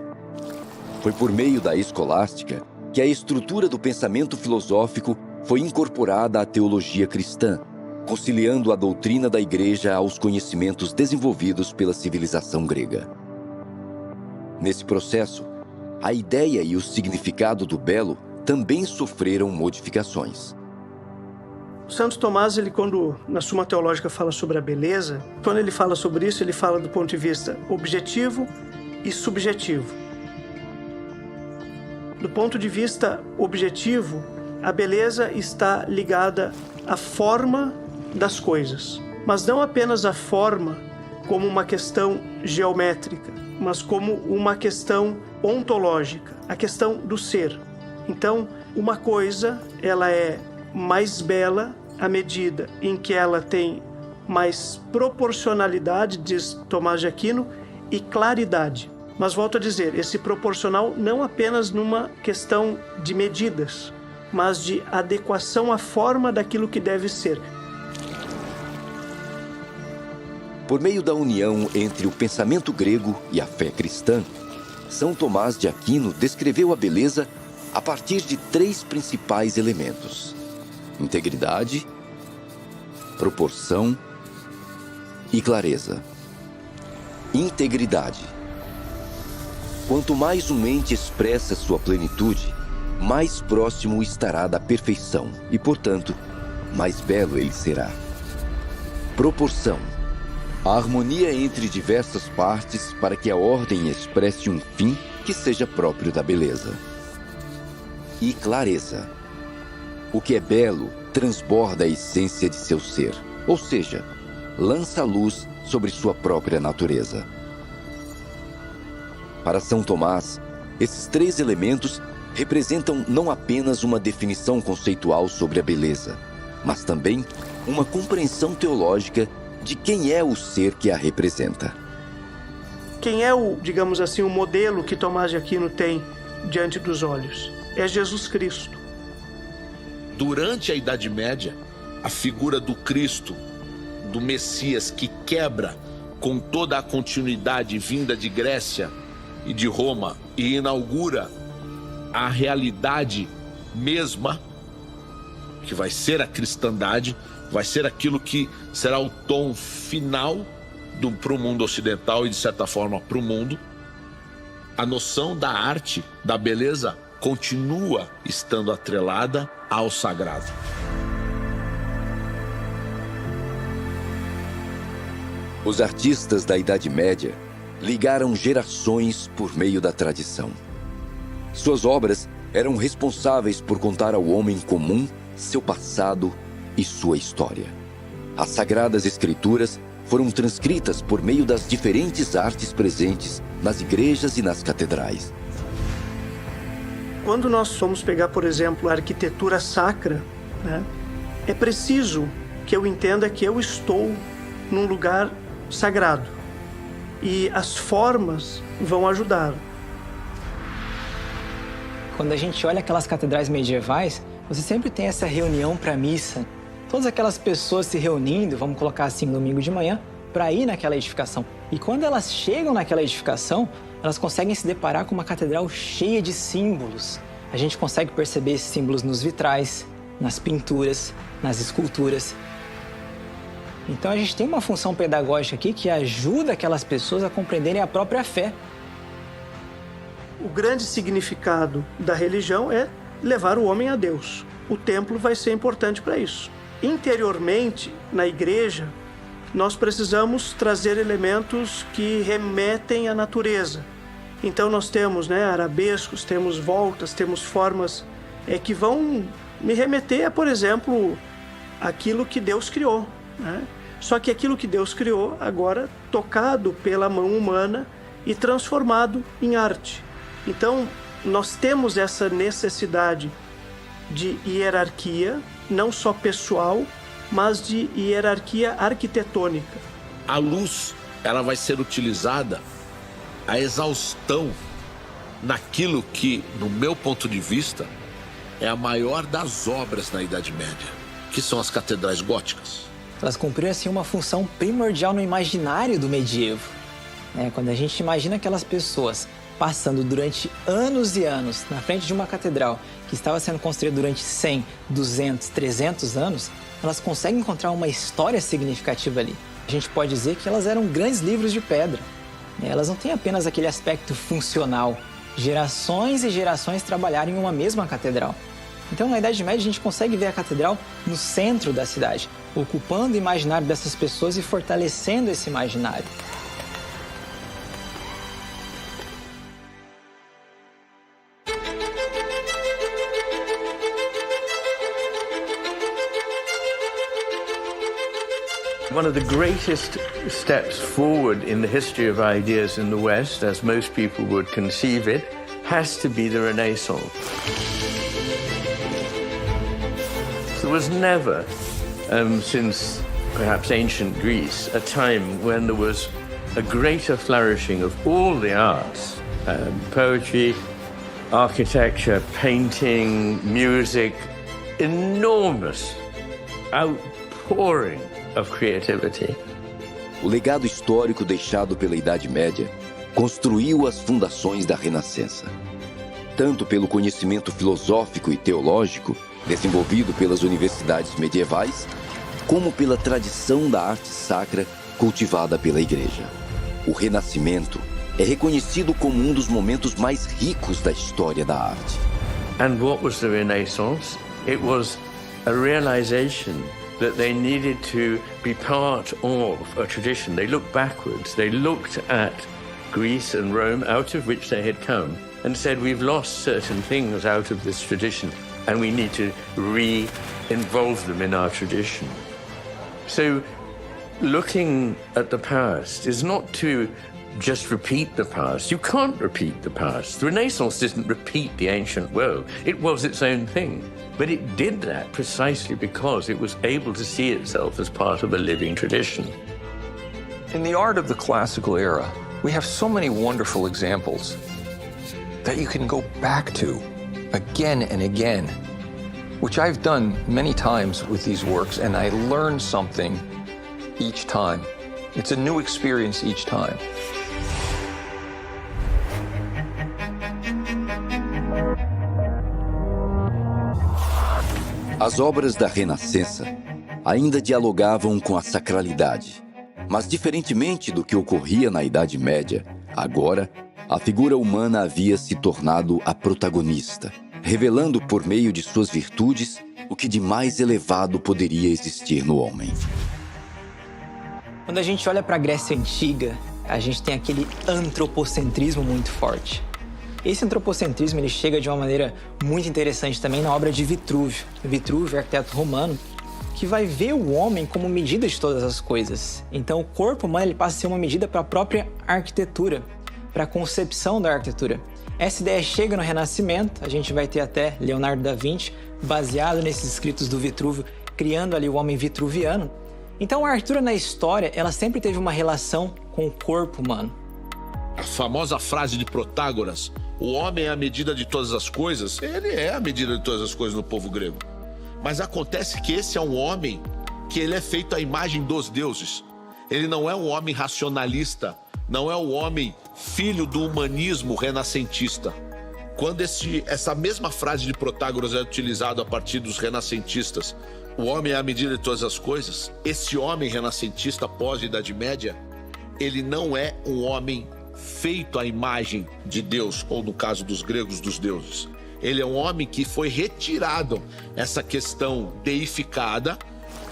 Foi por meio da escolástica que a estrutura do pensamento filosófico foi incorporada à teologia cristã, conciliando a doutrina da Igreja aos conhecimentos desenvolvidos pela civilização grega. Nesse processo, a ideia e o significado do belo também sofreram modificações. Santo Tomás, ele quando na Suma Teológica fala sobre a beleza, quando ele fala sobre isso, ele fala do ponto de vista objetivo e subjetivo. Do ponto de vista objetivo, a beleza está ligada à forma das coisas, mas não apenas a forma como uma questão geométrica, mas como uma questão ontológica, a questão do ser. Então, uma coisa, ela é mais bela à medida em que ela tem mais proporcionalidade, diz Tomás de Aquino, e claridade. Mas volto a dizer, esse proporcional não apenas numa questão de medidas, mas de adequação à forma daquilo que deve ser. Por meio da união entre o pensamento grego e a fé cristã, São Tomás de Aquino descreveu a beleza a partir de 3 principais elementos: integridade, proporção e clareza. Integridade. Quanto mais um ente expressa sua plenitude, mais próximo estará da perfeição e, portanto, mais belo ele será. Proporção. A harmonia entre diversas partes para que a ordem expresse um fim que seja próprio da beleza. E clareza. O que é belo transborda a essência de seu ser, ou seja, lança a luz sobre sua própria natureza. Para São Tomás, esses 3 elementos representam não apenas uma definição conceitual sobre a beleza, mas também uma compreensão teológica de quem é o ser que a representa. Quem é o, digamos assim, o modelo que Tomás de Aquino tem diante dos olhos? É Jesus Cristo. Durante a Idade Média, a figura do Cristo, do Messias, que quebra com toda a continuidade vinda de Grécia e de Roma e inaugura a realidade mesma, que vai ser a cristandade, vai ser aquilo que será o tom final para o mundo ocidental e, de certa forma, para o mundo. A noção da arte, da beleza, continua estando atrelada ao sagrado. Os artistas da Idade Média ligaram gerações por meio da tradição. Suas obras eram responsáveis por contar ao homem comum seu passado e sua história. As Sagradas Escrituras foram transcritas por meio das diferentes artes presentes nas igrejas e nas catedrais. Quando nós formos pegar, por exemplo, a arquitetura sacra, né, é preciso que eu entenda que eu estou num lugar sagrado e as formas vão ajudar. Quando a gente olha aquelas catedrais medievais, você sempre tem essa reunião para missa. Todas aquelas pessoas se reunindo, vamos colocar assim, domingo de manhã, para ir naquela edificação. E quando elas chegam naquela edificação, elas conseguem se deparar com uma catedral cheia de símbolos. A gente consegue perceber esses símbolos nos vitrais, nas pinturas, nas esculturas. Então a gente tem uma função pedagógica aqui que ajuda aquelas pessoas a compreenderem a própria fé. O grande significado da religião é levar o homem a Deus. O templo vai ser importante para isso. Interiormente, na igreja, nós precisamos trazer elementos que remetem à natureza. Então nós temos, arabescos, temos voltas, temos formas que vão me remeter a, por exemplo, aquilo que Deus criou, né? Só que aquilo que Deus criou, agora tocado pela mão humana e transformado em arte. Então, nós temos essa necessidade de hierarquia, não só pessoal, mas de hierarquia arquitetônica. A luz, ela vai ser utilizada a exaustão naquilo que, no meu ponto de vista, é a maior das obras na Idade Média, que são as catedrais góticas. Elas cumpriram assim uma função primordial no imaginário do medievo. Quando a gente imagina aquelas pessoas passando durante anos e anos na frente de uma catedral que estava sendo construída durante 100, 200, 300 anos, elas conseguem encontrar uma história significativa ali. A gente pode dizer que elas eram grandes livros de pedra. Elas não têm apenas aquele aspecto funcional. Gerações e gerações trabalharam em uma mesma catedral. Então, na Idade Média, a gente consegue ver a catedral no centro da cidade, ocupando o imaginário dessas pessoas e fortalecendo esse imaginário. One of the greatest steps forward in the history of ideas in the West, as most people would conceive it, has to be the Renaissance. There was never, since perhaps ancient Greece, a time when there was a greater flourishing of all the arts, poetry, architecture, painting, music, enormous outpouring of creativity. O legado histórico deixado pela Idade Média construiu as fundações da Renascença. Tanto pelo conhecimento filosófico e teológico desenvolvido pelas universidades medievais, como pela tradição da arte sacra cultivada pela Igreja. O Renascimento é reconhecido como um dos momentos mais ricos da história da arte. And what was the Renaissance? It was a realization that they needed to be part of a tradition. They looked backwards. They looked at Greece and Rome, out of which they had come, and said, we've lost certain things out of this tradition, and we need to re-involve them in our tradition. So looking at the past is not to just repeat the past. You can't repeat the past. The Renaissance didn't repeat the ancient world. It was its own thing. But it did that precisely because it was able to see itself as part of a living tradition. In the art of the classical era, we have so many wonderful examples that you can go back to again and again, which I've done many times with these works, and I learn something each time. It's a new experience each time. As obras da Renascença ainda dialogavam com a sacralidade, mas diferentemente do que ocorria na Idade Média, agora a figura humana havia se tornado a protagonista, revelando por meio de suas virtudes o que de mais elevado poderia existir no homem. Quando a gente olha para a Grécia Antiga, a gente tem aquele antropocentrismo muito forte. Esse antropocentrismo ele chega de uma maneira muito interessante também na obra de Vitrúvio. Vitrúvio, arquiteto romano, que vai ver o homem como medida de todas as coisas. Então o corpo humano ele passa a ser uma medida para a própria arquitetura, para a concepção da arquitetura. Essa ideia chega no Renascimento, a gente vai ter até Leonardo da Vinci, baseado nesses escritos do Vitrúvio, criando ali o homem vitruviano. Então a arquitetura na história, ela sempre teve uma relação com o corpo humano. A famosa frase de Protágoras, o homem é a medida de todas as coisas, ele é a medida de todas as coisas no povo grego. Mas acontece que esse é um homem que ele é feito à imagem dos deuses. Ele não é um homem racionalista, não é um homem filho do humanismo renascentista. Quando essa mesma frase de Protágoras é utilizada a partir dos renascentistas, o homem é a medida de todas as coisas, esse homem renascentista pós-Idade Média, ele não é um homem feito à imagem de Deus, ou no caso dos gregos, dos deuses. Ele é um homem que foi retirado essa questão deificada,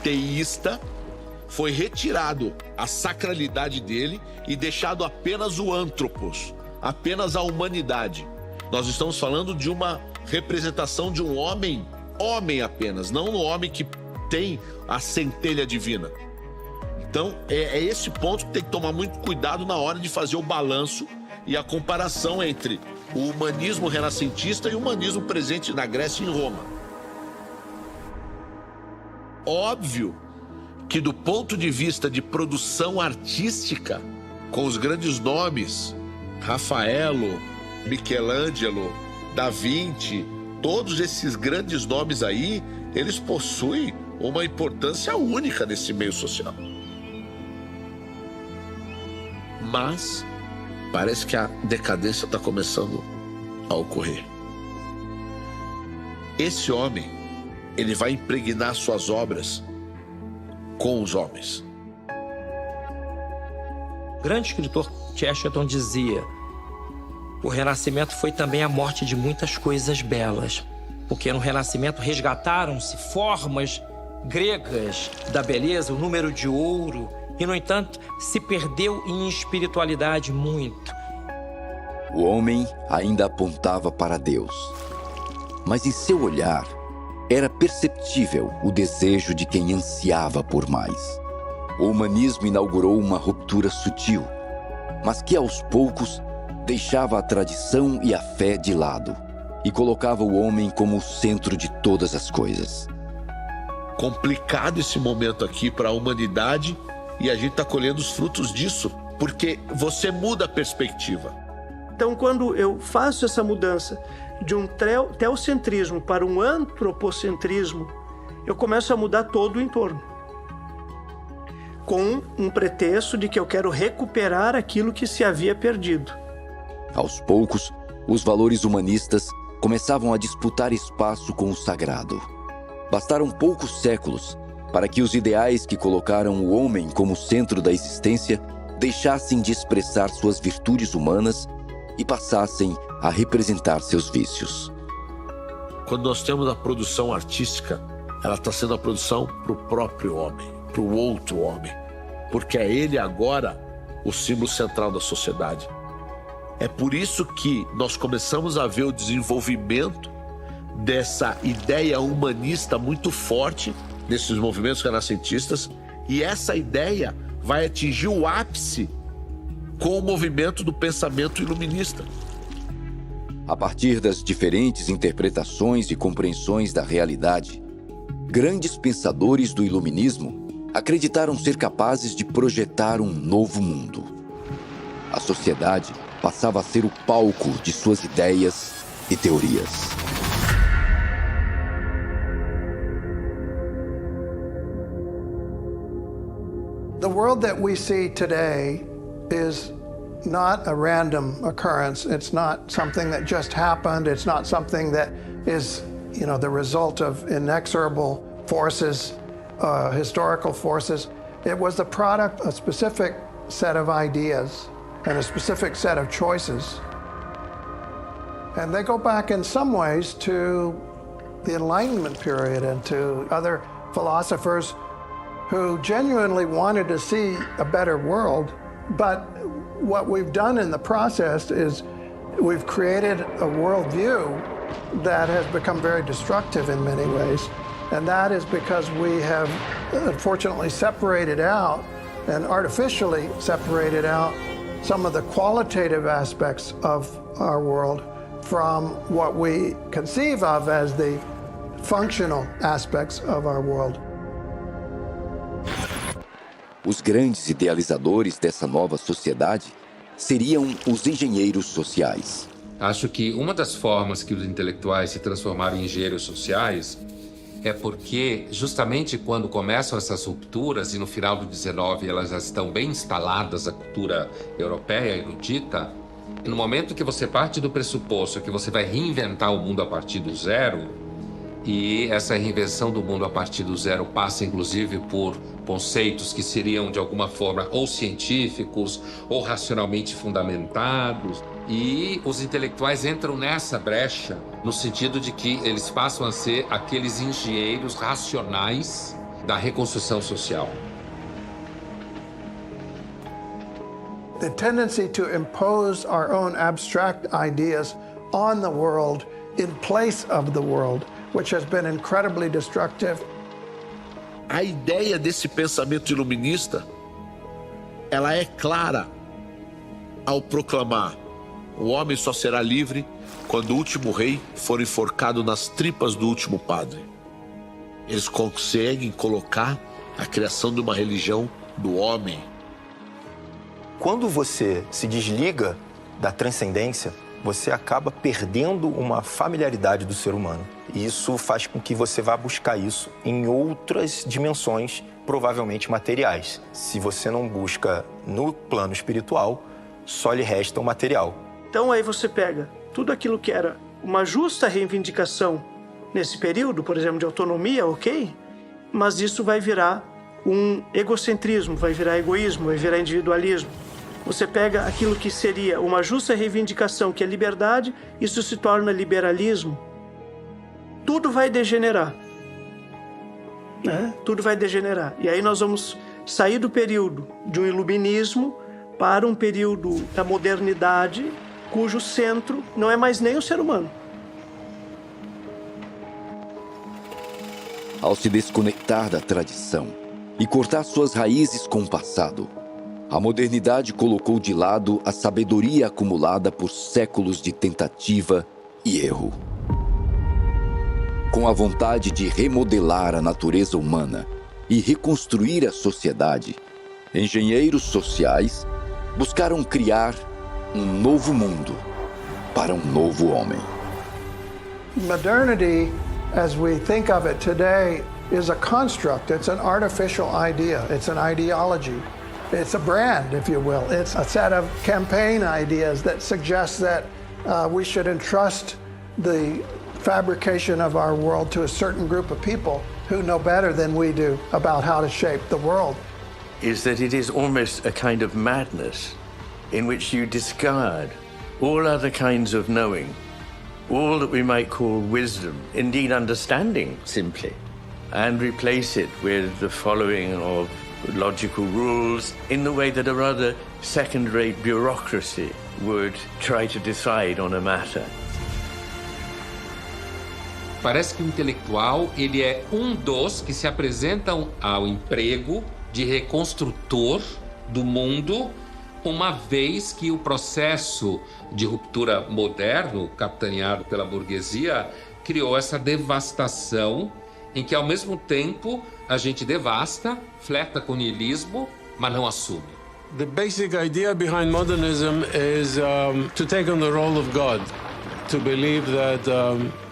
teísta, foi retirado a sacralidade dele e deixado apenas o antropos, apenas a humanidade. Nós estamos falando de uma representação de um homem apenas, não um homem que tem a centelha divina. Então, é esse ponto que tem que tomar muito cuidado na hora de fazer o balanço e a comparação entre o humanismo renascentista e o humanismo presente na Grécia e em Roma. Óbvio que do ponto de vista de produção artística, com os grandes nomes, Rafaelo, Michelangelo, Da Vinci, todos esses grandes nomes aí, eles possuem uma importância única nesse meio social. Mas parece que a decadência está começando a ocorrer. Esse homem, ele vai impregnar suas obras com os homens. O grande escritor Chesterton dizia: o Renascimento foi também a morte de muitas coisas belas, porque no Renascimento resgataram-se formas gregas da beleza, o número de ouro, e, no entanto, se perdeu em espiritualidade muito. O homem ainda apontava para Deus, mas em seu olhar era perceptível o desejo de quem ansiava por mais. O humanismo inaugurou uma ruptura sutil, mas que aos poucos deixava a tradição e a fé de lado e colocava o homem como o centro de todas as coisas. Complicado esse momento aqui para a humanidade e a gente está colhendo os frutos disso, porque você muda a perspectiva. Então, quando eu faço essa mudança de um teocentrismo para um antropocentrismo, eu começo a mudar todo o entorno, com um pretexto de que eu quero recuperar aquilo que se havia perdido. Aos poucos, os valores humanistas começavam a disputar espaço com o sagrado. Bastaram poucos séculos para que os ideais que colocaram o homem como centro da existência deixassem de expressar suas virtudes humanas e passassem a representar seus vícios. Quando nós temos a produção artística, ela está sendo a produção para o próprio homem, para o outro homem, porque é ele agora o símbolo central da sociedade. É por isso que nós começamos a ver o desenvolvimento dessa ideia humanista muito forte nesses movimentos renascentistas, e essa ideia vai atingir o ápice com o movimento do pensamento iluminista. A partir das diferentes interpretações e compreensões da realidade, grandes pensadores do iluminismo acreditaram ser capazes de projetar um novo mundo. A sociedade passava a ser o palco de suas ideias e teorias. The world that we see today is not a random occurrence. It's not something that just happened. It's not something that is, the result of inexorable forces, historical forces. It was the product of a specific set of ideas and a specific set of choices. And they go back in some ways to the Enlightenment period and to other philosophers who genuinely wanted to see a better world. But what we've done in the process is we've created a worldview that has become very destructive in many ways. And that is because we have unfortunately separated out and artificially separated out some of the qualitative aspects of our world from what we conceive of as the functional aspects of our world. Os grandes idealizadores dessa nova sociedade seriam os engenheiros sociais. Acho que uma das formas que os intelectuais se transformaram em engenheiros sociais é porque, justamente quando começam essas rupturas, e no final do 19 elas já estão bem instaladas, a cultura europeia erudita, no momento que você parte do pressuposto que você vai reinventar o mundo a partir do zero, e essa reinvenção do mundo a partir do zero passa, inclusive, por conceitos que seriam, de alguma forma, ou científicos, ou racionalmente fundamentados. E os intelectuais entram nessa brecha, no sentido de que eles passam a ser aqueles engenheiros racionais da reconstrução social. The tendency to impose our own abstract ideas on the world in place of the world, which has been incredibly destructive. A ideia desse pensamento iluminista, ela é clara ao proclamar: o homem só será livre quando o último rei for enforcado nas tripas do último padre. Eles conseguem colocar a criação de uma religião do homem. Quando você se desliga da transcendência, você acaba perdendo uma familiaridade do ser humano. E isso faz com que você vá buscar isso em outras dimensões, provavelmente materiais. Se você não busca no plano espiritual, só lhe resta o material. Então aí você pega tudo aquilo que era uma justa reivindicação nesse período, por exemplo, de autonomia, ok? Mas isso vai virar um egocentrismo, vai virar egoísmo, vai virar individualismo. Você pega aquilo que seria uma justa reivindicação, que é liberdade, isso se torna liberalismo. Tudo vai degenerar. Né? Tudo vai degenerar. E aí nós vamos sair do período de um iluminismo para um período da modernidade, cujo centro não é mais nem o ser humano. Ao se desconectar da tradição e cortar suas raízes com o passado, a modernidade colocou de lado a sabedoria acumulada por séculos de tentativa e erro. Com a vontade de remodelar a natureza humana e reconstruir a sociedade, engenheiros sociais buscaram criar um novo mundo para um novo homem. Modernity, as we think of it today, is a construct. It's an artificial idea. It's an ideology. It's a brand, if you will. It's a set of campaign ideas that suggest that we should entrust the fabrication of our world to a certain group of people who know better than we do about how to shape the world. Is that it is almost a kind of madness in which you discard all other kinds of knowing, all that we might call wisdom, indeed understanding simply, and replace it with the following of logical rules in the way that a rather second-rate bureaucracy would try to decide on a matter. Parece que o intelectual ele é dos que se apresentam ao emprego de reconstrutor do mundo, uma vez que o processo de ruptura moderno, capitaneado pela burguesia, criou essa devastação em que, ao mesmo tempo, a gente devasta, flerta com niilismo, mas não assume. The basic idea behind modernism is to take on the role of God, to believe that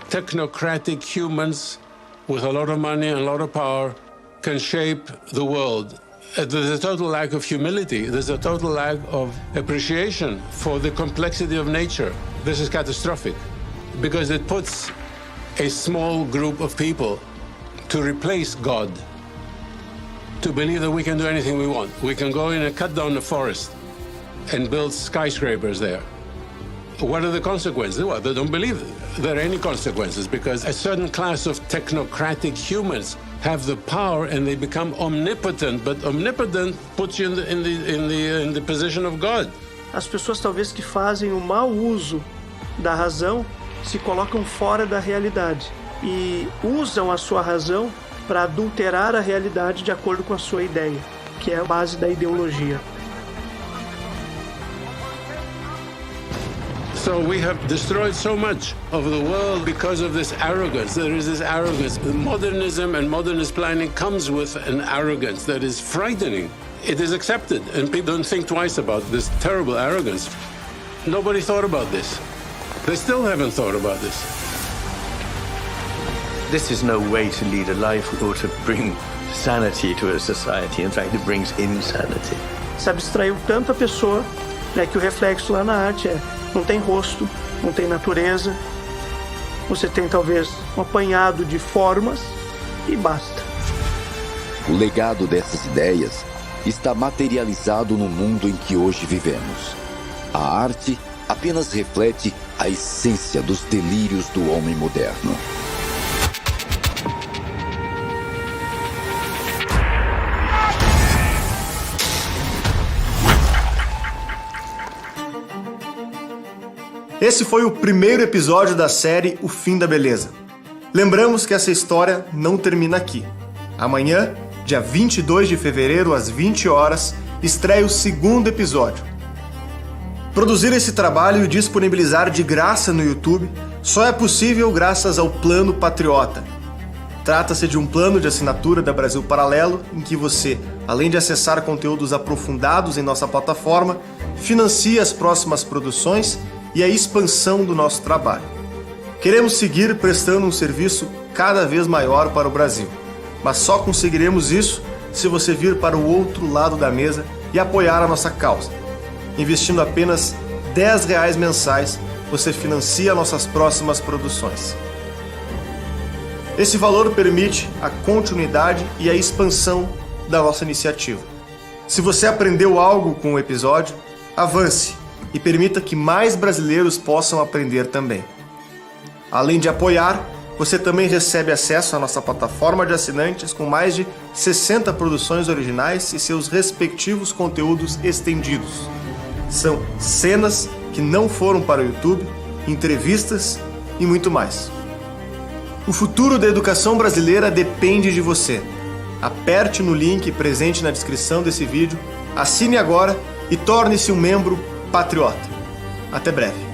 technocratic humans with a lot of money and a lot of power can shape the world. There's a total lack of humility. There's a total lack of appreciation for the complexity of nature. This is catastrophic because it puts a small group of people to replace God, to believe that we can do anything we want. We can go in and cut down the forest and build skyscrapers there. What are the consequences? Well, they don't believe there are any consequences because a certain class of technocratic humans have the power and they become omnipotent, but omnipotent puts you in the position of God. As pessoas talvez que fazem o mau uso da razão se colocam fora da realidade. e usam a sua razão para adulterar a realidade de acordo com a sua ideia, que é a base da ideologia. So we have destroyed so much of the world because of this arrogance. There is this arrogance. Modernism and modernist planning comes with an arrogance that is frightening. It is accepted, and people don't think twice about this terrible arrogance. Nobody thought about this. They still haven't thought about this. This is no way to lead a life or to bring sanity to a society. In fact, it brings insanity. Se abstraiu tanto a pessoa, né, que o reflexo lá na arte é: não tem rosto, não tem natureza, você tem talvez um apanhado de formas e basta. O legado dessas ideias está materializado no mundo em que hoje vivemos. A arte apenas reflete a essência dos delírios do homem moderno. Esse foi o primeiro episódio da série O Fim da Beleza. Lembramos que essa história não termina aqui. Amanhã, dia 22 de fevereiro, às 20 horas, estreia o segundo episódio. Produzir esse trabalho e disponibilizar de graça no YouTube só é possível graças ao Plano Patriota. Trata-se de um plano de assinatura da Brasil Paralelo, em que você, além de acessar conteúdos aprofundados em nossa plataforma, financia as próximas produções e a expansão do nosso trabalho. Queremos seguir prestando um serviço cada vez maior para o Brasil, mas só conseguiremos isso se você vir para o outro lado da mesa e apoiar a nossa causa. Investindo apenas R$10 mensais, você financia nossas próximas produções. Esse valor permite a continuidade e a expansão da nossa iniciativa. Se você aprendeu algo com o episódio, avance e permita que mais brasileiros possam aprender também. Além de apoiar, você também recebe acesso à nossa plataforma de assinantes com mais de 60 produções originais e seus respectivos conteúdos estendidos. São cenas que não foram para o YouTube, entrevistas e muito mais. O futuro da educação brasileira depende de você. Aperte no link presente na descrição desse vídeo, assine agora e torne-se um membro patriota. Até breve.